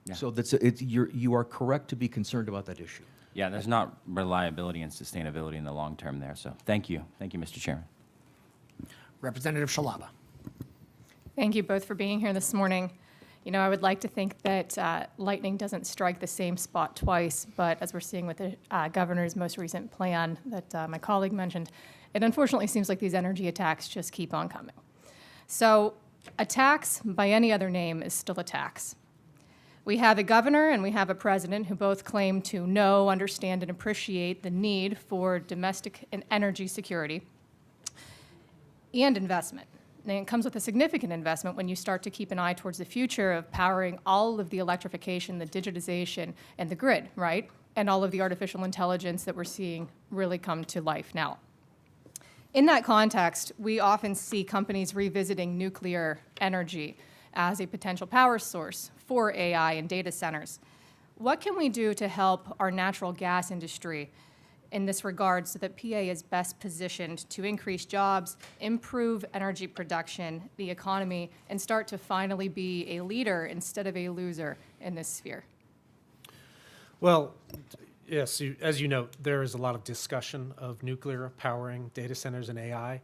Yeah. So you are correct to be concerned about that issue. Yeah, there's not reliability and sustainability in the long term there. So thank you. Thank you, Mr. Chairman. Representative Shalaba. Thank you both for being here this morning. I would like to think that lightning doesn't strike the same spot twice, but as we're seeing with the governor's most recent plan that my colleague mentioned, it unfortunately seems like these energy attacks just keep on coming. So a tax by any other name is still a tax. We have a governor and we have a president who both claim to know, understand, and appreciate the need for domestic and energy security and investment. And it comes with a significant investment when you start to keep an eye towards the future of powering all of the electrification, the digitization, and the grid, right? And all of the artificial intelligence that we're seeing really come to life now. In that context, we often see companies revisiting nuclear energy as a potential power source for AI and data centers. What can we do to help our natural gas industry in this regard so that PA is best positioned to increase jobs, improve energy production, the economy, and start to finally be a leader instead of a loser in this sphere? Well, yes, as you know, there is a lot of discussion of nuclear powering data centers and AI,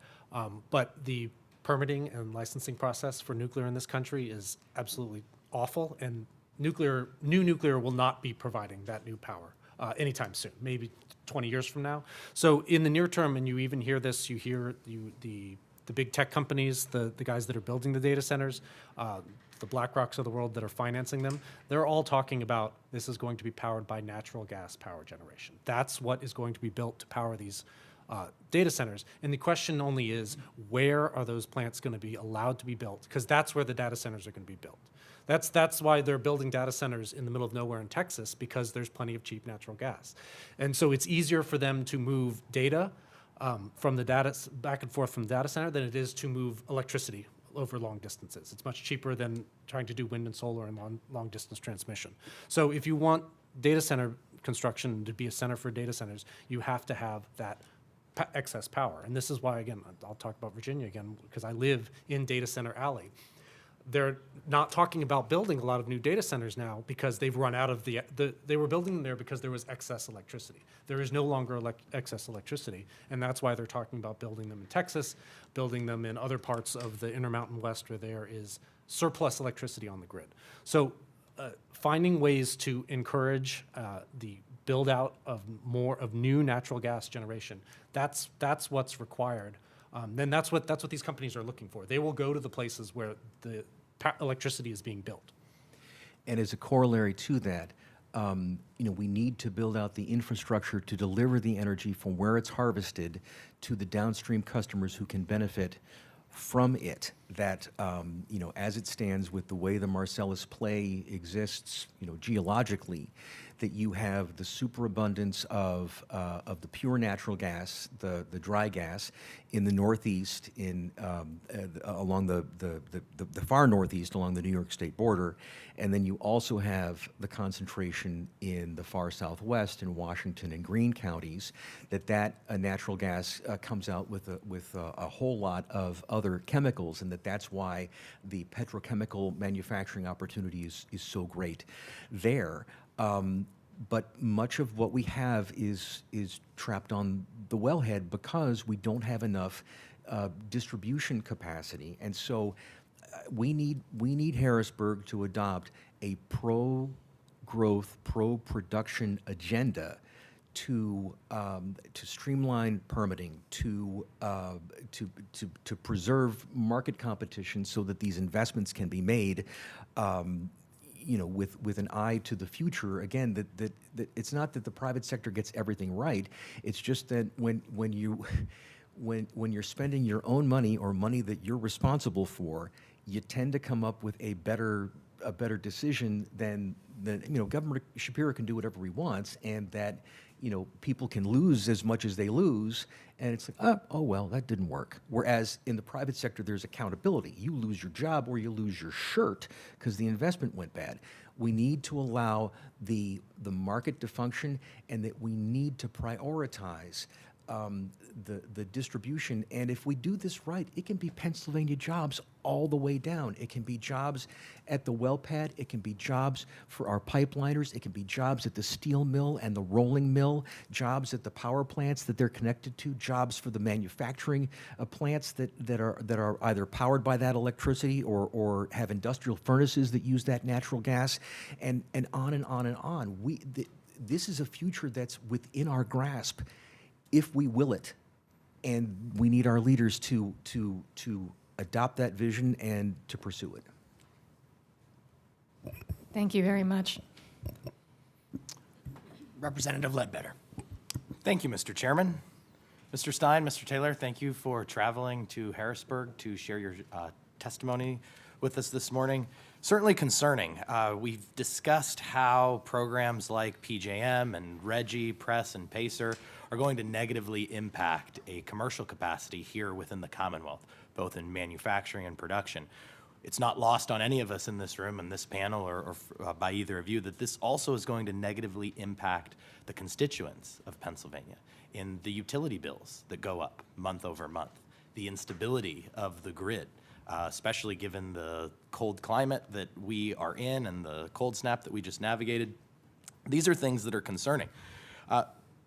but the permitting and licensing process for nuclear in this country is absolutely awful, and new nuclear will not be providing that new power anytime soon, maybe 20 years from now. So in the near term, and you even hear this, you hear the big tech companies, the guys that are building the data centers, the BlackRocks of the world that are financing them, they're all talking about this is going to be powered by natural gas power generation. That's what is going to be built to power these data centers. And the question only is, where are those plants going to be allowed to be built? Because that's where the data centers are going to be built. That's why they're building data centers in the middle of nowhere in Texas, because there's plenty of cheap natural gas. And so it's easier for them to move data from the data back and forth from the data center than it is to move electricity over long distances. It's much cheaper than trying to do wind and solar and long distance transmission. So if you want data center construction to be a center for data centers, you have to have that excess power. And this is why, again, I'll talk about Virginia again, because I live in Data Center Alley. They're not talking about building a lot of new data centers now because they've run out of they were building them there because there was excess electricity. There is no longer excess electricity, and that's why they're talking about building them in Texas, building them in other parts of the Intermountain West where there is surplus electricity on the grid. So finding ways to encourage the build out of more of new natural gas generation. That's what's required. Then that's what these companies are looking for. They will go to the places where the electricity is being built. And as a corollary to that, we need to build out the infrastructure to deliver the energy from where it's harvested to the downstream customers who can benefit from it. That, as it stands with the way the Marcellus Play exists, geologically, that you have the superabundance of the pure natural gas, the dry gas, in the Northeast, along the far Northeast along the New York State border, and then you also have the concentration in the far Southwest in Washington and Greene counties. That natural gas comes out with a whole lot of other chemicals, and that's why the petrochemical manufacturing opportunity is so great there. But much of what we have is trapped on the wellhead because we don't have enough distribution capacity, and so we need Harrisburg to adopt a pro-growth, pro-production agenda to streamline permitting, to preserve market competition so that these investments can be made. With an eye to the future. Again, that it's not that the private sector gets everything right. It's just that when you're spending your own money or money that you're responsible for, you tend to come up with a better decision than Governor Shapiro can do whatever he wants, and that people can lose as much as they lose, and it's like, oh well, that didn't work. Whereas in the private sector, there's accountability. You lose your job or you lose your shirt because the investment went bad. We need to allow the market to function, and that we need to prioritize the distribution. And if we do this right, it can be Pennsylvania jobs all the way down. It can be jobs at the well pad. It can be jobs for our pipeliners. It can be jobs at the steel mill and the rolling mill, jobs at the power plants that they're connected to, jobs for the manufacturing plants that are either powered by that electricity or have industrial furnaces that use that natural gas, and on and on and on. This is a future that's within our grasp if we will it, and we need our leaders to adopt that vision and to pursue it. Thank you very much. Representative Ledbetter. Thank you, Mr. Chairman. Mr. Stein, Mr. Taylor, thank you for traveling to Harrisburg to share your testimony with us this morning. Certainly concerning. We've discussed how programs like PJM and RGGI, PRESS, and PACER are going to negatively impact a commercial capacity here within the Commonwealth, both in manufacturing and production. It's not lost on any of us in this room and this panel or by either of you that this also is going to negatively impact the constituents of Pennsylvania in the utility bills that go up month over month, the instability of the grid, especially given the cold climate that we are in and the cold snap that we just navigated. These are things that are concerning.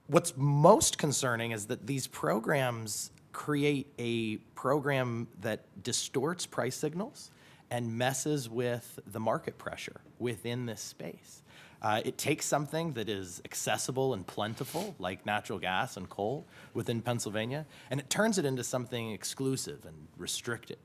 What's most concerning is that these programs create a program that distorts price signals and messes with the market pressure within this space. It takes something that is accessible and plentiful, like natural gas and coal within Pennsylvania, and it turns it into something exclusive and restricted,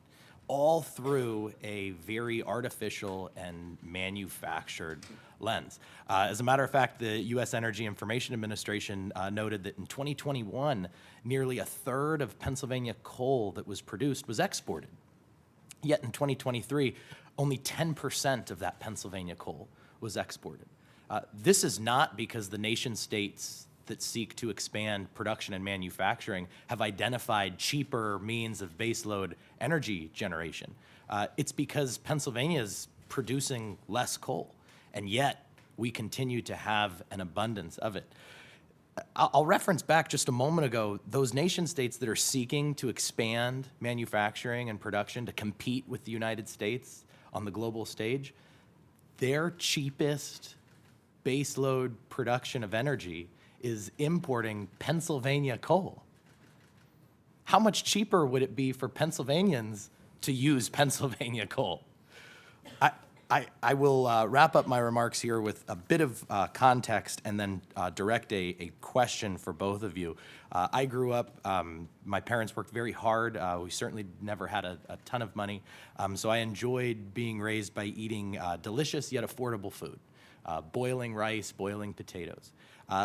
all through a very artificial and manufactured lens. As a matter of fact, the U.S. Energy Information Administration noted that in 2021, nearly a third of Pennsylvania coal that was produced was exported. Yet in 2023, only 10% of that Pennsylvania coal was exported. This is not because the nation states that seek to expand production and manufacturing have identified cheaper means of baseload energy generation. It's because Pennsylvania is producing less coal, and yet we continue to have an abundance of it. I'll reference back just a moment ago, those nation states that are seeking to expand manufacturing and production to compete with the United States on the global stage, their cheapest baseload production of energy is importing Pennsylvania coal. How much cheaper would it be for Pennsylvanians to use Pennsylvania coal? I will wrap up my remarks here with a bit of context and then direct a question for both of you. I grew up, my parents worked very hard. We certainly never had a ton of money. So I enjoyed being raised by eating delicious yet affordable food, boiling rice, boiling potatoes.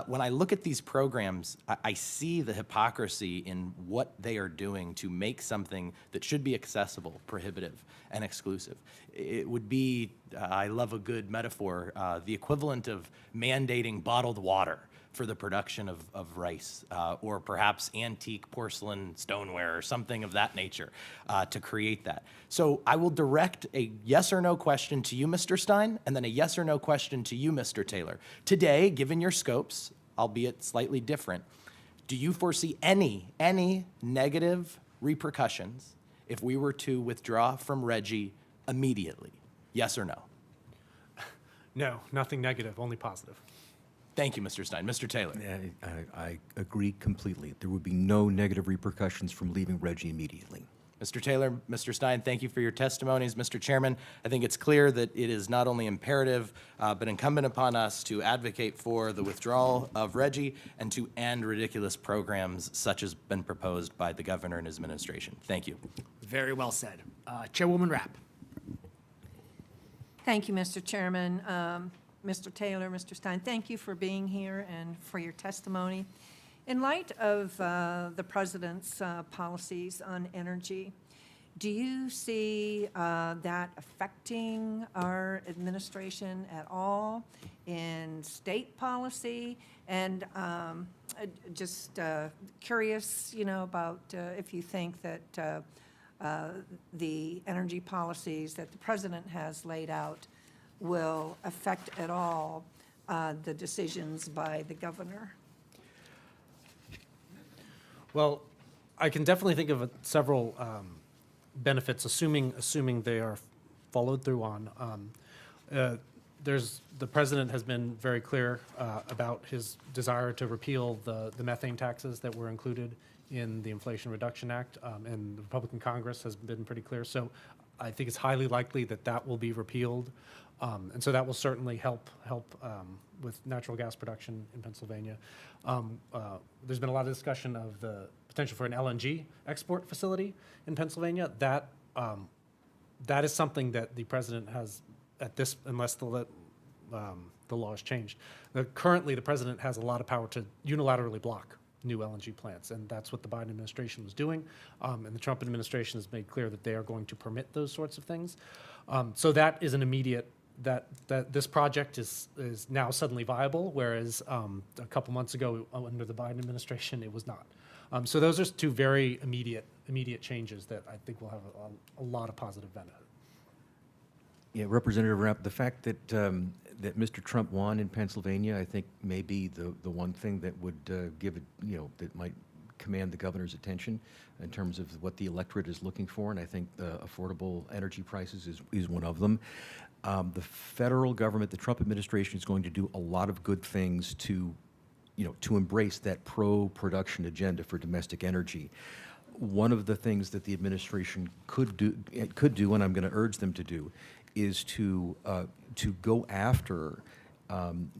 When I look at these programs, I see the hypocrisy in what they are doing to make something that should be accessible, prohibitive, and exclusive. It would be, I love a good metaphor, the equivalent of mandating bottled water for the production of rice, or perhaps antique porcelain stoneware or something of that nature to create that. So I will direct a yes or no question to you, Mr. Stein, and then a yes or no question to you, Mr. Taylor. Today, given your scopes, albeit slightly different, do you foresee any negative repercussions if we were to withdraw from RGGI immediately? Yes or no? No, nothing negative, only positive. Thank you, Mr. Stein. Mr. Taylor. I agree completely. There would be no negative repercussions from leaving RGGI immediately. Mr. Taylor, Mr. Stein, thank you for your testimonies. Mr. Chairman, I think it's clear that it is not only imperative, but incumbent upon us to advocate for the withdrawal of RGGI and to end ridiculous programs such as been proposed by the governor and his administration. Thank you. Very well said. Chairwoman Rapp. Thank you, Mr. Chairman. Mr. Taylor, Mr. Stein, thank you for being here and for your testimony. In light of the President's policies on energy, do you see that affecting our administration at all in state policy? And just curious, about if you think that the energy policies that the President has laid out will affect at all the decisions by the governor? Well, I can definitely think of several benefits, assuming they are followed through on. The president has been very clear about his desire to repeal the methane taxes that were included in the Inflation Reduction Act, and the Republican Congress has been pretty clear. So I think it's highly likely that will be repealed. And so that will certainly help with natural gas production in Pennsylvania. There's been a lot of discussion of the potential for an LNG export facility in Pennsylvania. That is something that the president has unless the law is changed. Currently, the president has a lot of power to unilaterally block new LNG plants, and that's what the Biden administration was doing. And the Trump administration has made clear that they are going to permit those sorts of things. So that is an immediate. That this project is now suddenly viable, whereas a couple months ago under the Biden administration it was not. So those are two very immediate changes that I think will have a lot of positive benefit. Yeah, Representative Rapp, the fact that that Mr. Trump won in Pennsylvania, I think may be the one thing that would give it, that might command the governor's attention in terms of what the electorate is looking for, and I think affordable energy prices is one of them. The federal government, the Trump administration, is going to do a lot of good things to embrace that pro-production agenda for domestic energy. One of the things that the administration could do, and I'm going to urge them to do, is to go after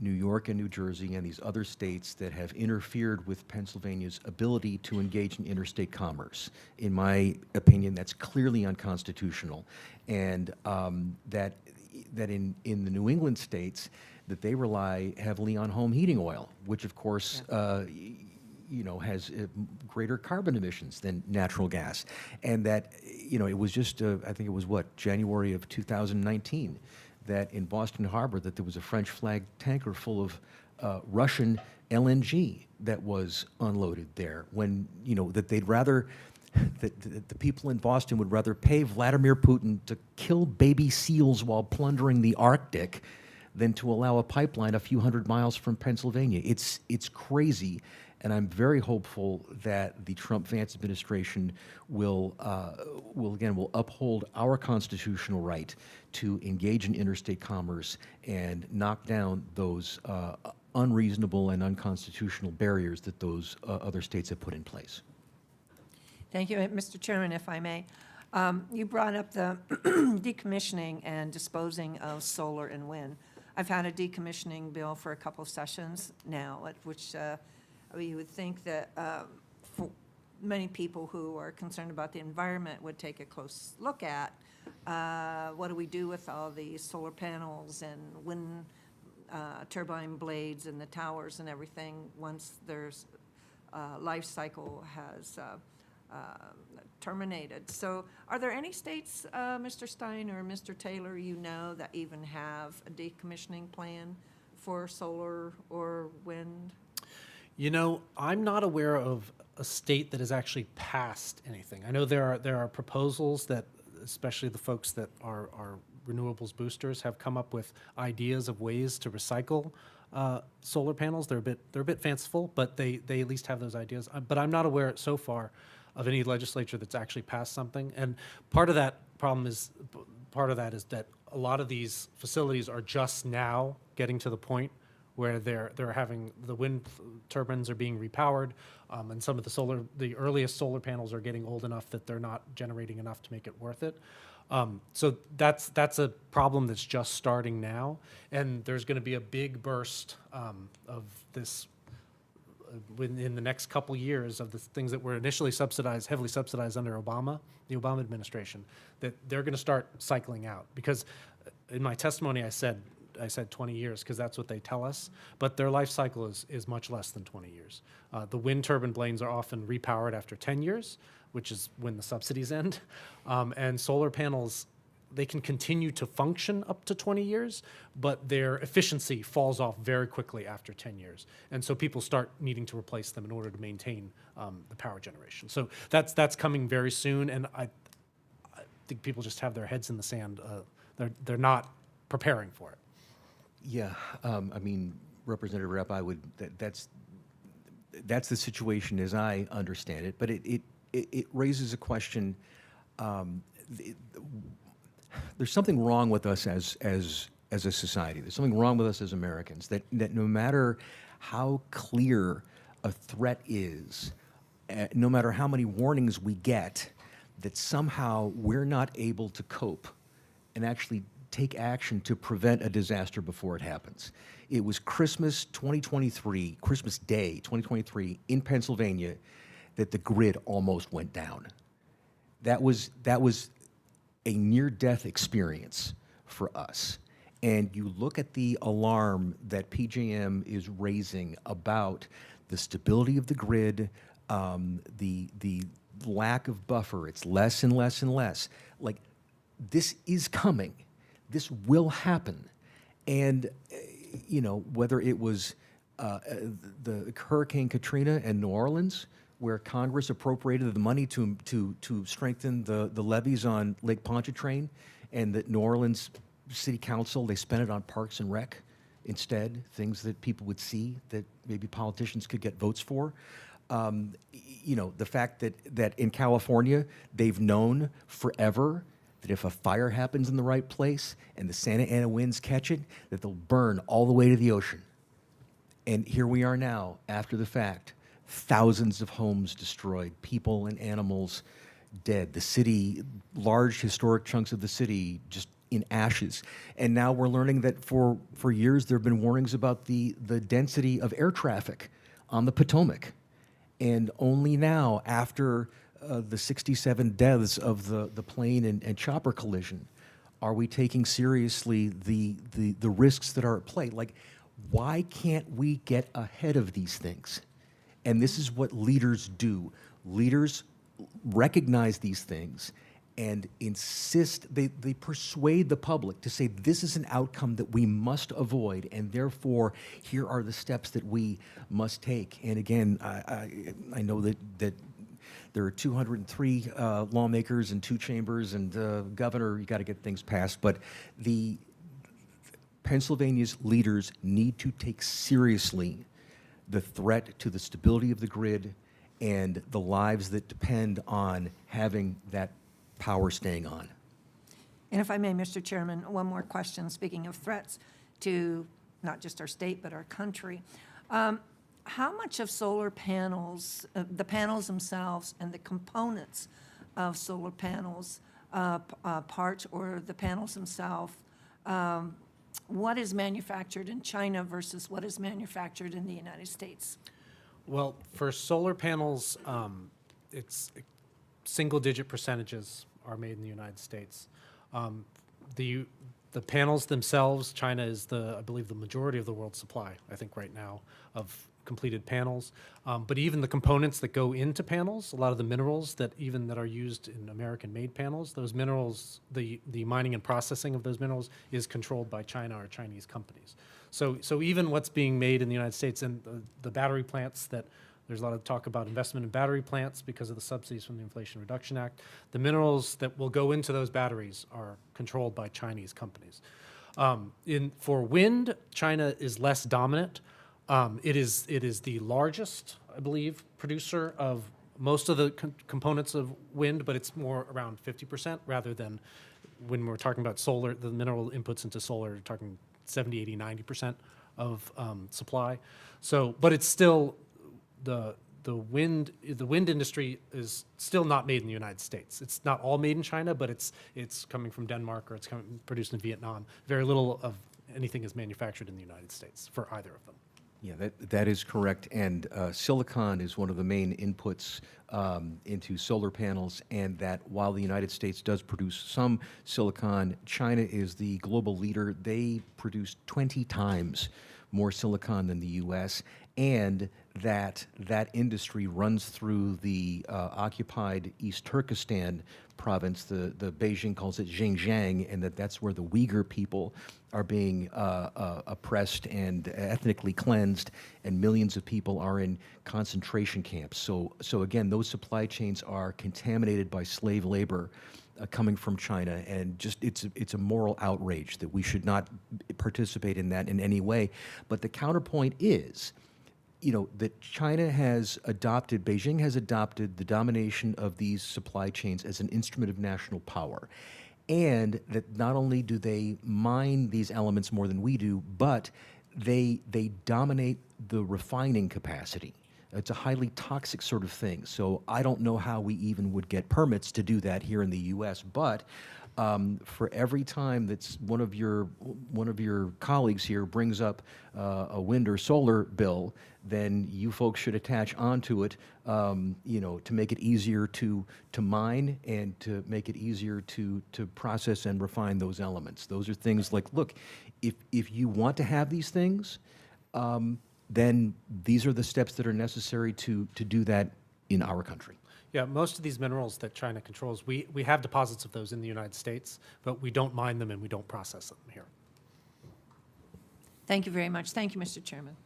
New York and New Jersey and these other states that have interfered with Pennsylvania's ability to engage in interstate commerce. In my opinion, that's clearly unconstitutional, and that in the New England states that they rely heavily on home heating oil, which of course has greater carbon emissions than natural gas, and that it was just I think it was January of 2019 that in Boston Harbor that there was a French flag tanker full of Russian LNG that was unloaded there, when that they'd rather that the people in Boston would rather pay Vladimir Putin to kill baby seals while plundering the Arctic than to allow a pipeline a few hundred miles from Pennsylvania. It's crazy, and I'm very hopeful that the Trump-Vance administration will uphold our constitutional right to engage in interstate commerce and knock down those unreasonable and unconstitutional barriers that those other states have put in place. Thank you, Mr. Chairman, if I may. You brought up the decommissioning and disposing of solar and wind. I've had a decommissioning bill for a couple of sessions now, which you would think that for many people who are concerned about the environment would take a close look at. What do we do with all these solar panels and wind turbine blades and the towers and everything once there's life cycle has terminated? So are there any states, Mr. Stein or Mr. Taylor, you know, that even have a decommissioning plan for solar or wind? You know, I'm not aware of a state that has actually passed anything. I know there are proposals that, especially the folks that are renewables boosters, have come up with ideas of ways to recycle solar panels. They're a bit fanciful, but they at least have those ideas. But I'm not aware so far of any legislature that's actually passed something. And part of that is that a lot of these facilities are just now getting to the point where they're having the wind turbines are being repowered, and some of the earliest solar panels are getting old enough that they're not generating enough to make it worth it. So that's a problem that's just starting now, and there's going to be a big burst of this in the next couple years of the things that were initially heavily subsidized under the Obama administration, that they're going to start cycling out. Because in my testimony, I said 20 years because that's what they tell us, but their life cycle is much less than 20 years. The wind turbine blades are often repowered after 10 years, which is when the subsidies end. And solar panels, they can continue to function up to 20 years, but their efficiency falls off very quickly after 10 years. And so people start needing to replace them in order to maintain the power generation. So that's coming very soon, and I think people just have their heads in the sand. They're not preparing for it. Yeah, I mean, Representative Rapp, that's the situation as I understand it, but it raises a question. There's something wrong with us as a society. There's something wrong with us as Americans, that no matter how clear a threat is, no matter how many warnings we get, that somehow we're not able to cope and actually take action to prevent a disaster before it happens. It was Christmas Day 2023 in Pennsylvania that the grid almost went down. That was a near-death experience for us. And you look at the alarm that PJM is raising about the stability of the grid, the lack of buffer. It's less and less and less. Like, this is coming. This will happen. And, you know, whether it was the Hurricane Katrina in New Orleans, where Congress appropriated the money to strengthen the levees on Lake Pontchartrain, and that New Orleans City Council, they spent it on Parks and Rec instead, things that people would see that maybe politicians could get votes for. You know, the fact that in California, they've known forever that if a fire happens in the right place and the Santa Ana winds catch it, that they'll burn all the way to the ocean. And here we are now, after the fact, thousands of homes destroyed, people and animals dead, the city, large historic chunks of the city just in ashes. And now we're learning that for years there have been warnings about the density of air traffic on the Potomac. And only now, after the 67 deaths of the plane and chopper collision, are we taking seriously the risks that are at play? Like, why can't we get ahead of these things? And this is what leaders do. Leaders recognize these things and insist, they persuade the public to say this is an outcome that we must avoid, and therefore here are the steps that we must take. And again, I know that there are 203 lawmakers in 2 chambers, and Governor, you got to get things passed, but the Pennsylvania's leaders need to take seriously the threat to the stability of the grid and the lives that depend on having that power staying on. And if I may, Mr. Chairman, one more question, speaking of threats to not just our state, but our country. How much of solar panels, the panels themselves and the components of solar panels, part or the panels themselves, what is manufactured in China versus what is manufactured in the United States? Well, for solar panels, it's single-digit percentages are made in the United States. The panels themselves, China is I believe, the majority of the world's supply, I think, right now, of completed panels. But even the components that go into panels, a lot of the minerals that are used in American-made panels, those minerals, the mining and processing of those minerals is controlled by China or Chinese companies. So even what's being made in the United States and the battery plants that there's a lot of talk about investment in battery plants because of the subsidies from the Inflation Reduction Act. The minerals that will go into those batteries are controlled by Chinese companies. For wind, China is less dominant. It is the largest, I believe, producer of most of the components of wind, but it's more around 50% rather than when we're talking about solar, the mineral inputs into solar, we're talking 70, 80, 90% of supply. So, but it's still the wind industry is still not made in the United States. It's not all made in China, but it's coming from Denmark or it's produced in Vietnam. Very little of anything is manufactured in the United States for either of them. Yeah, that is correct. And silicon is one of the main inputs into solar panels, and that while the United States does produce some silicon, China is the global leader. They produce 20 times more silicon than the U.S., and that industry runs through the occupied East Turkestan province. The Beijing calls it Xinjiang, and that's where the Uyghur people are being oppressed and ethnically cleansed, and millions of people are in concentration camps. So again, those supply chains are contaminated by slave labor coming from China, and just it's a moral outrage that we should not participate in that in any way. But the counterpoint is, that China has adopted, Beijing has adopted the domination of these supply chains as an instrument of national power. And that not only do they mine these elements more than we do, but they dominate the refining capacity. It's a highly toxic sort of thing. So I don't know how we even would get permits to do that here in the U.S., but for every time that's one of your colleagues here brings up a wind or solar bill, then you folks should attach onto it, to make it easier to mine and to make it easier to process and refine those elements. Those are things like, look, if you want to have these things, then these are the steps that are necessary to do that in our country. Yeah, most of these minerals that China controls, we have deposits of those in the United States, but we don't mine them and we don't process them here. Thank you very much. Thank you, Mr. Chairman.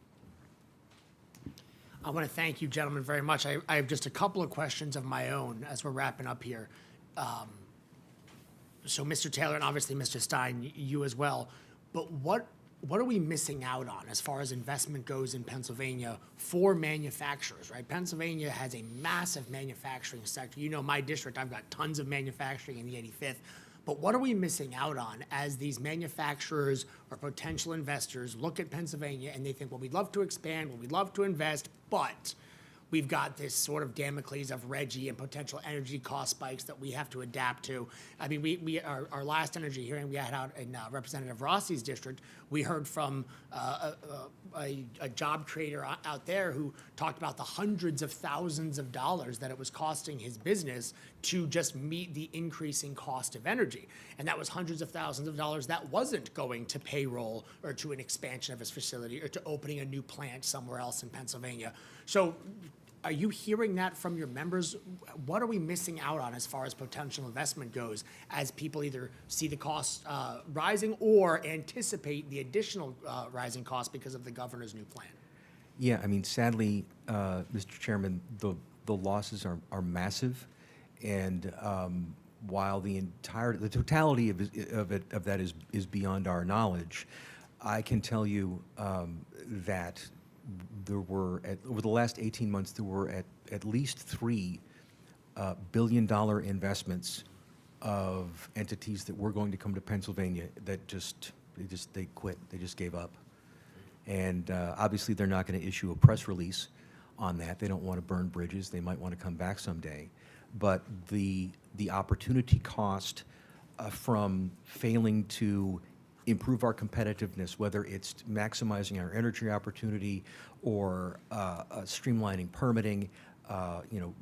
I want to thank you, gentlemen, very much. I have just a couple of questions of my own as we're wrapping up here. So, Mr. Taylor, and obviously Mr. Stein, you as well, but what are we missing out on as far as investment goes in Pennsylvania for manufacturers, right? Pennsylvania has a massive manufacturing sector. My district, I've got tons of manufacturing in the 85th. But what are we missing out on as these manufacturers or potential investors look at Pennsylvania and they think, well, we'd love to expand, well, we'd love to invest, but we've got this sort of Damocles of Reggie and potential energy cost spikes that we have to adapt to. I mean, our last energy hearing we had out in Representative Rossi's district, we heard from a job creator out there who talked about the hundreds of thousands of dollars that it was costing his business to just meet the increasing cost of energy. And that was hundreds of thousands of dollars that wasn't going to payroll or to an expansion of his facility or to opening a new plant somewhere else in Pennsylvania. So are you hearing that from your members? What are we missing out on as far as potential investment goes as people either see the costs rising or anticipate the additional rising costs because of the governor's new plan? Yeah, I mean, sadly, Mr. Chairman, the losses are massive, and while the totality of that is beyond our knowledge, I can tell you that there were, over the last 18 months, there were at least 3 billion-dollar investments of entities that were going to come to Pennsylvania that they quit. They just gave up. And obviously, they're not going to issue a press release on that. They don't want to burn bridges. They might want to come back someday. But the the opportunity cost from failing to improve our competitiveness, whether it's maximizing our energy opportunity or streamlining permitting,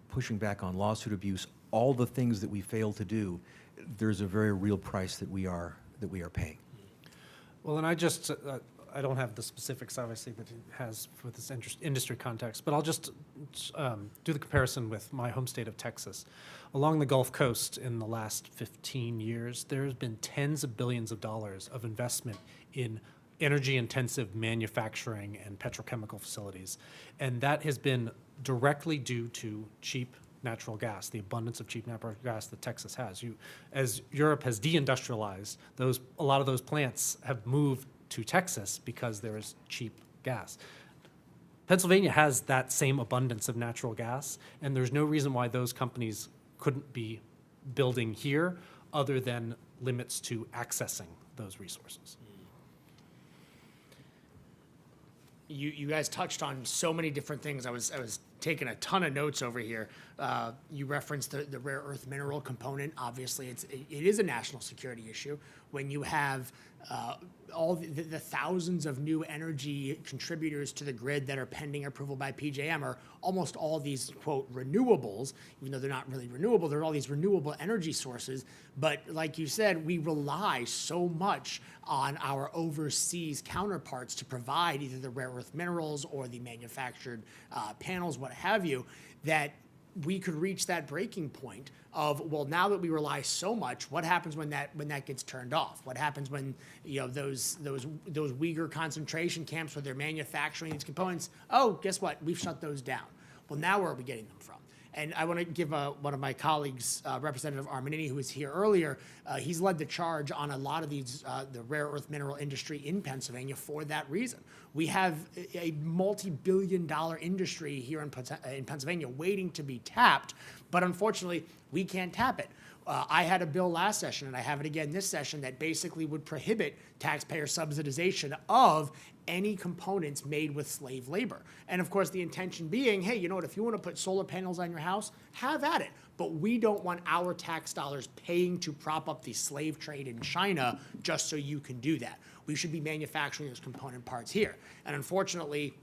pushing back on lawsuit abuse, all the things that we fail to do, there's a very real price that we are paying. Well, and I don't have the specifics, obviously, that it has for this industry context, but I'll just do the comparison with my home state of Texas. Along the Gulf Coast in the last 15 years, there's been tens of billions of dollars of investment in energy-intensive manufacturing and petrochemical facilities. And that has been directly due to cheap natural gas, the abundance of cheap natural gas that Texas has. As Europe has deindustrialized, a lot of those plants have moved to Texas because there is cheap gas. Pennsylvania has that same abundance of natural gas, and there's no reason why those companies couldn't be building here other than limits to accessing those resources. You guys touched on so many different things. I was taking a ton of notes over here. You referenced the rare earth mineral component. Obviously, it is a national security issue. When you have all the thousands of new energy contributors to the grid that are pending approval by PJM, are almost all these, quote, renewables, even though they're not really renewable, they're all these renewable energy sources. But like you said, we rely so much on our overseas counterparts to provide either the rare earth minerals or the manufactured panels, what have you, that we could reach that breaking point of, well, now that we rely so much, what happens when that gets turned off? What happens when those Uyghur concentration camps where they're manufacturing these components? Oh, guess what? We've shut those down. Well, now where are we getting them from? And I want to give one of my colleagues, Representative Armanini, who was here earlier, he's led the charge on a lot of these, the rare earth mineral industry in Pennsylvania for that reason. We have a multi-billion-dollar industry here in Pennsylvania waiting to be tapped, but unfortunately, we can't tap it. I had a bill last session, and I have it again this session, that basically would prohibit taxpayer subsidization of any components made with slave labor. And of course, the intention being, hey, you know what, if you want to put solar panels on your house, have at it. But we don't want our tax dollars paying to prop up the slave trade in China just so you can do that. We should be manufacturing those component parts here. And unfortunately,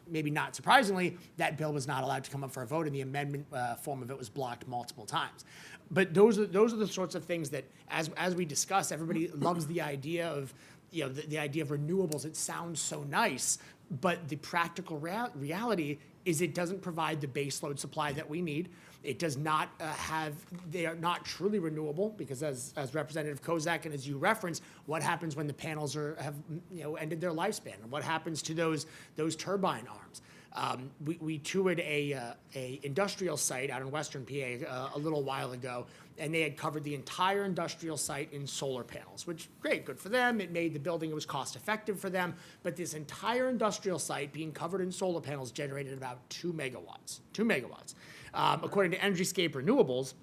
maybe not surprisingly, that bill was not allowed to come up for a vote, and the amendment form of it was blocked multiple times. But those are the sorts of things that, as we discuss, everybody loves the idea of, the idea of renewables. It sounds so nice, but the practical reality is it doesn't provide the baseload supply that we need. It does not they are not truly renewable, because as Representative Kozak and as you referenced, what happens when the panels have ended their lifespan? And what happens to those turbine arms? We toured a industrial site out in Western PA a little while ago, and they had covered the entire industrial site in solar panels, which, great, good for them. It made the building, it was cost effective for them, but this entire industrial site being covered in solar panels generated about 2 megawatts. 2 megawatts. According to EnergyScape Renewables,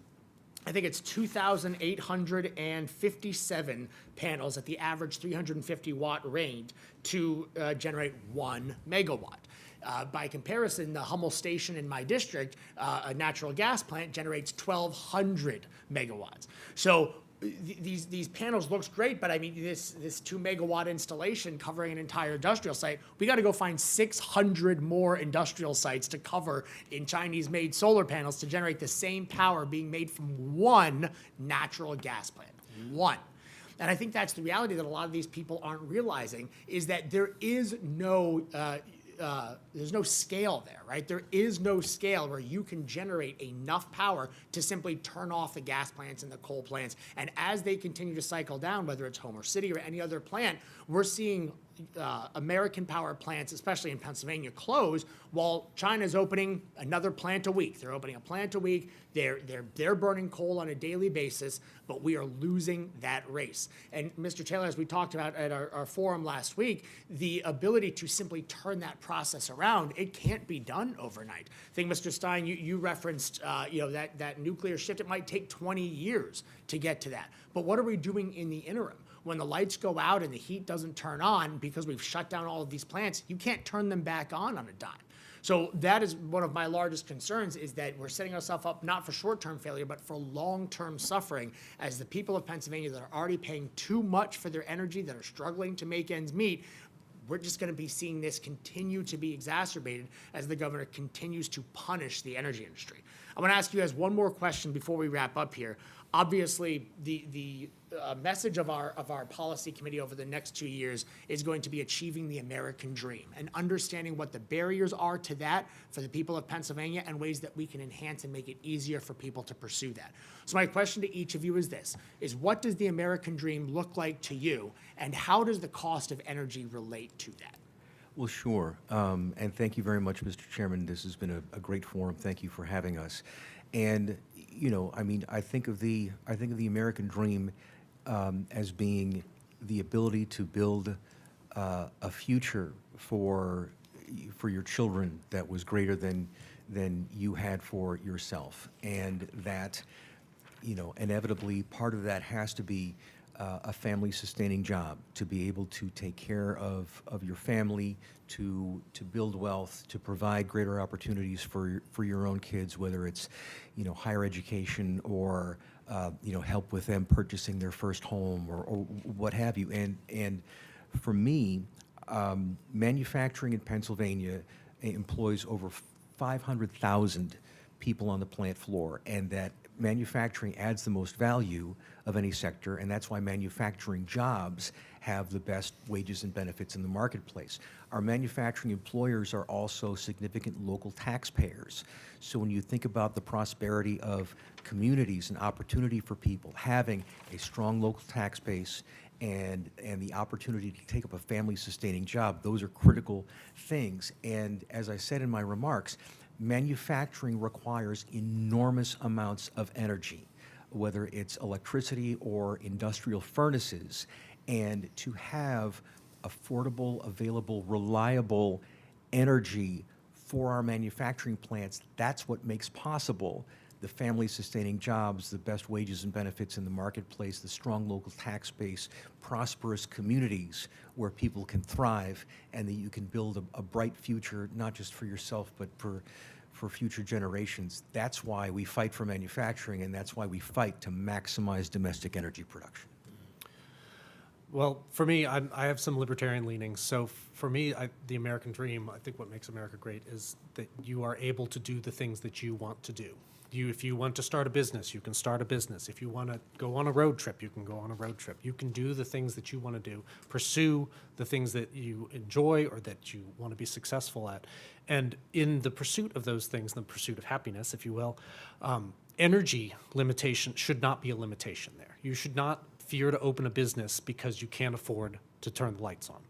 I think it's 2,857 panels at the average 350 watt range to generate 1 megawatt. By comparison, the Hummel station in my district, a natural gas plant, generates 1,200 megawatts. So these panels looks great, but I mean, this 2 megawatt installation covering an entire industrial site, we got to go find 600 more industrial sites to cover in Chinese-made solar panels to generate the same power being made from one natural gas plant. One. And I think that's the reality that a lot of these people aren't realizing, is that there is there's no scale there, right? There is no scale where you can generate enough power to simply turn off the gas plants and the coal plants. And as they continue to cycle down, whether it's Homer City or any other plant, we're seeing American power plants, especially in Pennsylvania, close while China's opening another plant a week. They're opening a plant a week. They're burning coal on a daily basis, but we are losing that race. And Mr. Taylor, as we talked about at our forum last week, the ability to simply turn that process around, it can't be done overnight. I think, Mr. Stein, you referenced that nuclear shift. It might take 20 years to get to that. But what are we doing in the interim? When the lights go out and the heat doesn't turn on because we've shut down all of these plants, you can't turn them back on a dime. So that is one of my largest concerns, is that we're setting ourselves up not for short-term failure, but for long-term suffering, as the people of Pennsylvania that are already paying too much for their energy, that are struggling to make ends meet, we're just going to be seeing this continue to be exacerbated as the governor continues to punish the energy industry. I want to ask you guys one more question before we wrap up here. Obviously, the message of our policy committee over the next 2 years is going to be achieving the American dream and understanding what the barriers are to that for the people of Pennsylvania and ways that we can enhance and make it easier for people to pursue that. So my question to each of you is this, is what does the American dream look like to you, and how does the cost of energy relate to that? Well, sure. And thank you very much, Mr. Chairman. This has been a great forum. Thank you for having us. And, you know, I mean, I think of the American dream as being the ability to build a future for your children that was greater than you had for yourself. And that, you know, inevitably part of that has to be a family-sustaining job, to be able to take care of your family, to build wealth, to provide greater opportunities for your own kids, whether it's, you know, higher education or, you know, help with them purchasing their first home or what have you. And for me, manufacturing in Pennsylvania employs over 500,000 people on the plant floor, and that manufacturing adds the most value of any sector, and that's why manufacturing jobs have the best wages and benefits in the marketplace. Our manufacturing employers are also significant local taxpayers. So when you think about the prosperity of communities and opportunity for people, having a strong local tax base and the opportunity to take up a family-sustaining job, those are critical things. And as I said in my remarks, manufacturing requires enormous amounts of energy, whether it's electricity or industrial furnaces. And to have affordable, available, reliable energy for our manufacturing plants, that's what makes possible the family-sustaining jobs, the best wages and benefits in the marketplace, the strong local tax base, prosperous communities where people can thrive, and that you can build a bright future, not just for yourself, but for future generations. That's why we fight for manufacturing, and that's why we fight to maximize domestic energy production. Well, for me, I have some libertarian leanings. So for me, the American dream, I think what makes America great is that you are able to do the things that you want to do. If you want to start a business, you can start a business. If you want to go on a road trip, you can go on a road trip. You can do the things that you want to do, pursue the things that you enjoy or that you want to be successful at. And in the pursuit of those things, the pursuit of happiness, if you will, energy limitation should not be a limitation there. You should not fear to open a business because you can't afford to turn the lights on.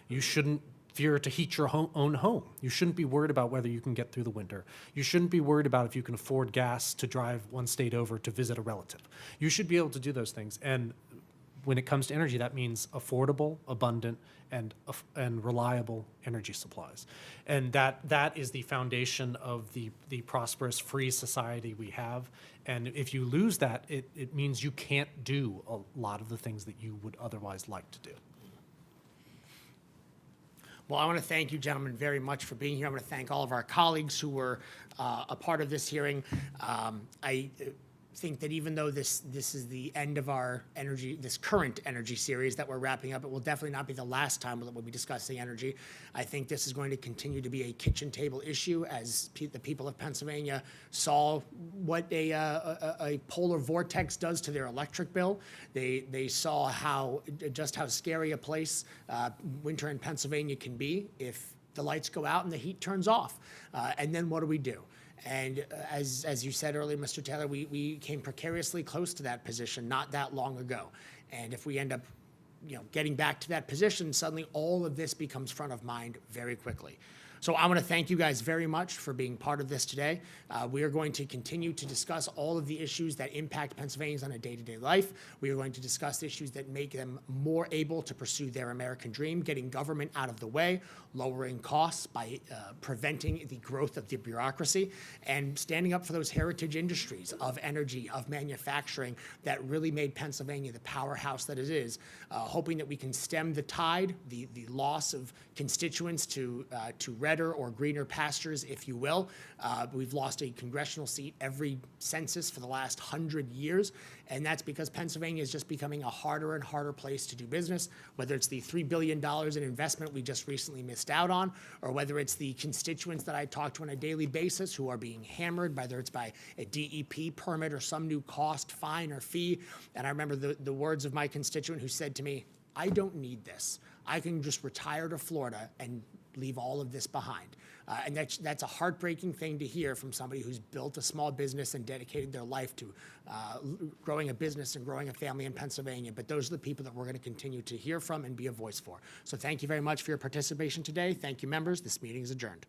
You shouldn't fear to heat your own home. You shouldn't be worried about whether you can get through the winter. You shouldn't be worried about if you can afford gas to drive one state over to visit a relative. You should be able to do those things. And when it comes to energy, that means affordable, abundant, and reliable energy supplies. And that is the foundation of the prosperous, free society we have. And if you lose that, it means you can't do a lot of the things that you would otherwise like to do. Well, I want to thank you, gentlemen, very much for being here. I want to thank all of our colleagues who were a part of this hearing. I think that even though this is the end of our this current energy series that we're wrapping up, it will definitely not be the last time that we'll be discussing energy. I think this is going to continue to be a kitchen table issue as the people of Pennsylvania saw what a polar vortex does to their electric bill. They saw just how scary a place winter in Pennsylvania can be if the lights go out and the heat turns off. And then what do we do? And as you said earlier, Mr. Taylor, we came precariously close to that position not that long ago. And if we end up, getting back to that position, suddenly all of this becomes front of mind very quickly. So I want to thank you guys very much for being part of this today. We are going to continue to discuss all of the issues that impact Pennsylvanians on a day-to-day life. We are going to discuss issues that make them more able to pursue their American dream, getting government out of the way, lowering costs by preventing the growth of the bureaucracy, and standing up for those heritage industries of energy, of manufacturing that really made Pennsylvania the powerhouse that it is, hoping that we can stem the tide, the loss of constituents to red wetter or greener pastures, if you will. We've lost a congressional seat every census for the last 100 years, and that's because Pennsylvania is just becoming a harder and harder place to do business, whether it's the $3 billion in investment we just recently missed out on, or whether it's the constituents that I talk to on a daily basis who are being hammered, whether it's by a DEP permit or some new cost, fine, or fee. And I remember the words of my constituent who said to me, I don't need this. I can just retire to Florida and leave all of this behind. And that's a heartbreaking thing to hear from somebody who's built a small business and dedicated their life to growing a business and growing a family in Pennsylvania. But those are the people that we're going to continue to hear from and be a voice for. So thank you very much for your participation today. Thank you, members. This meeting is adjourned.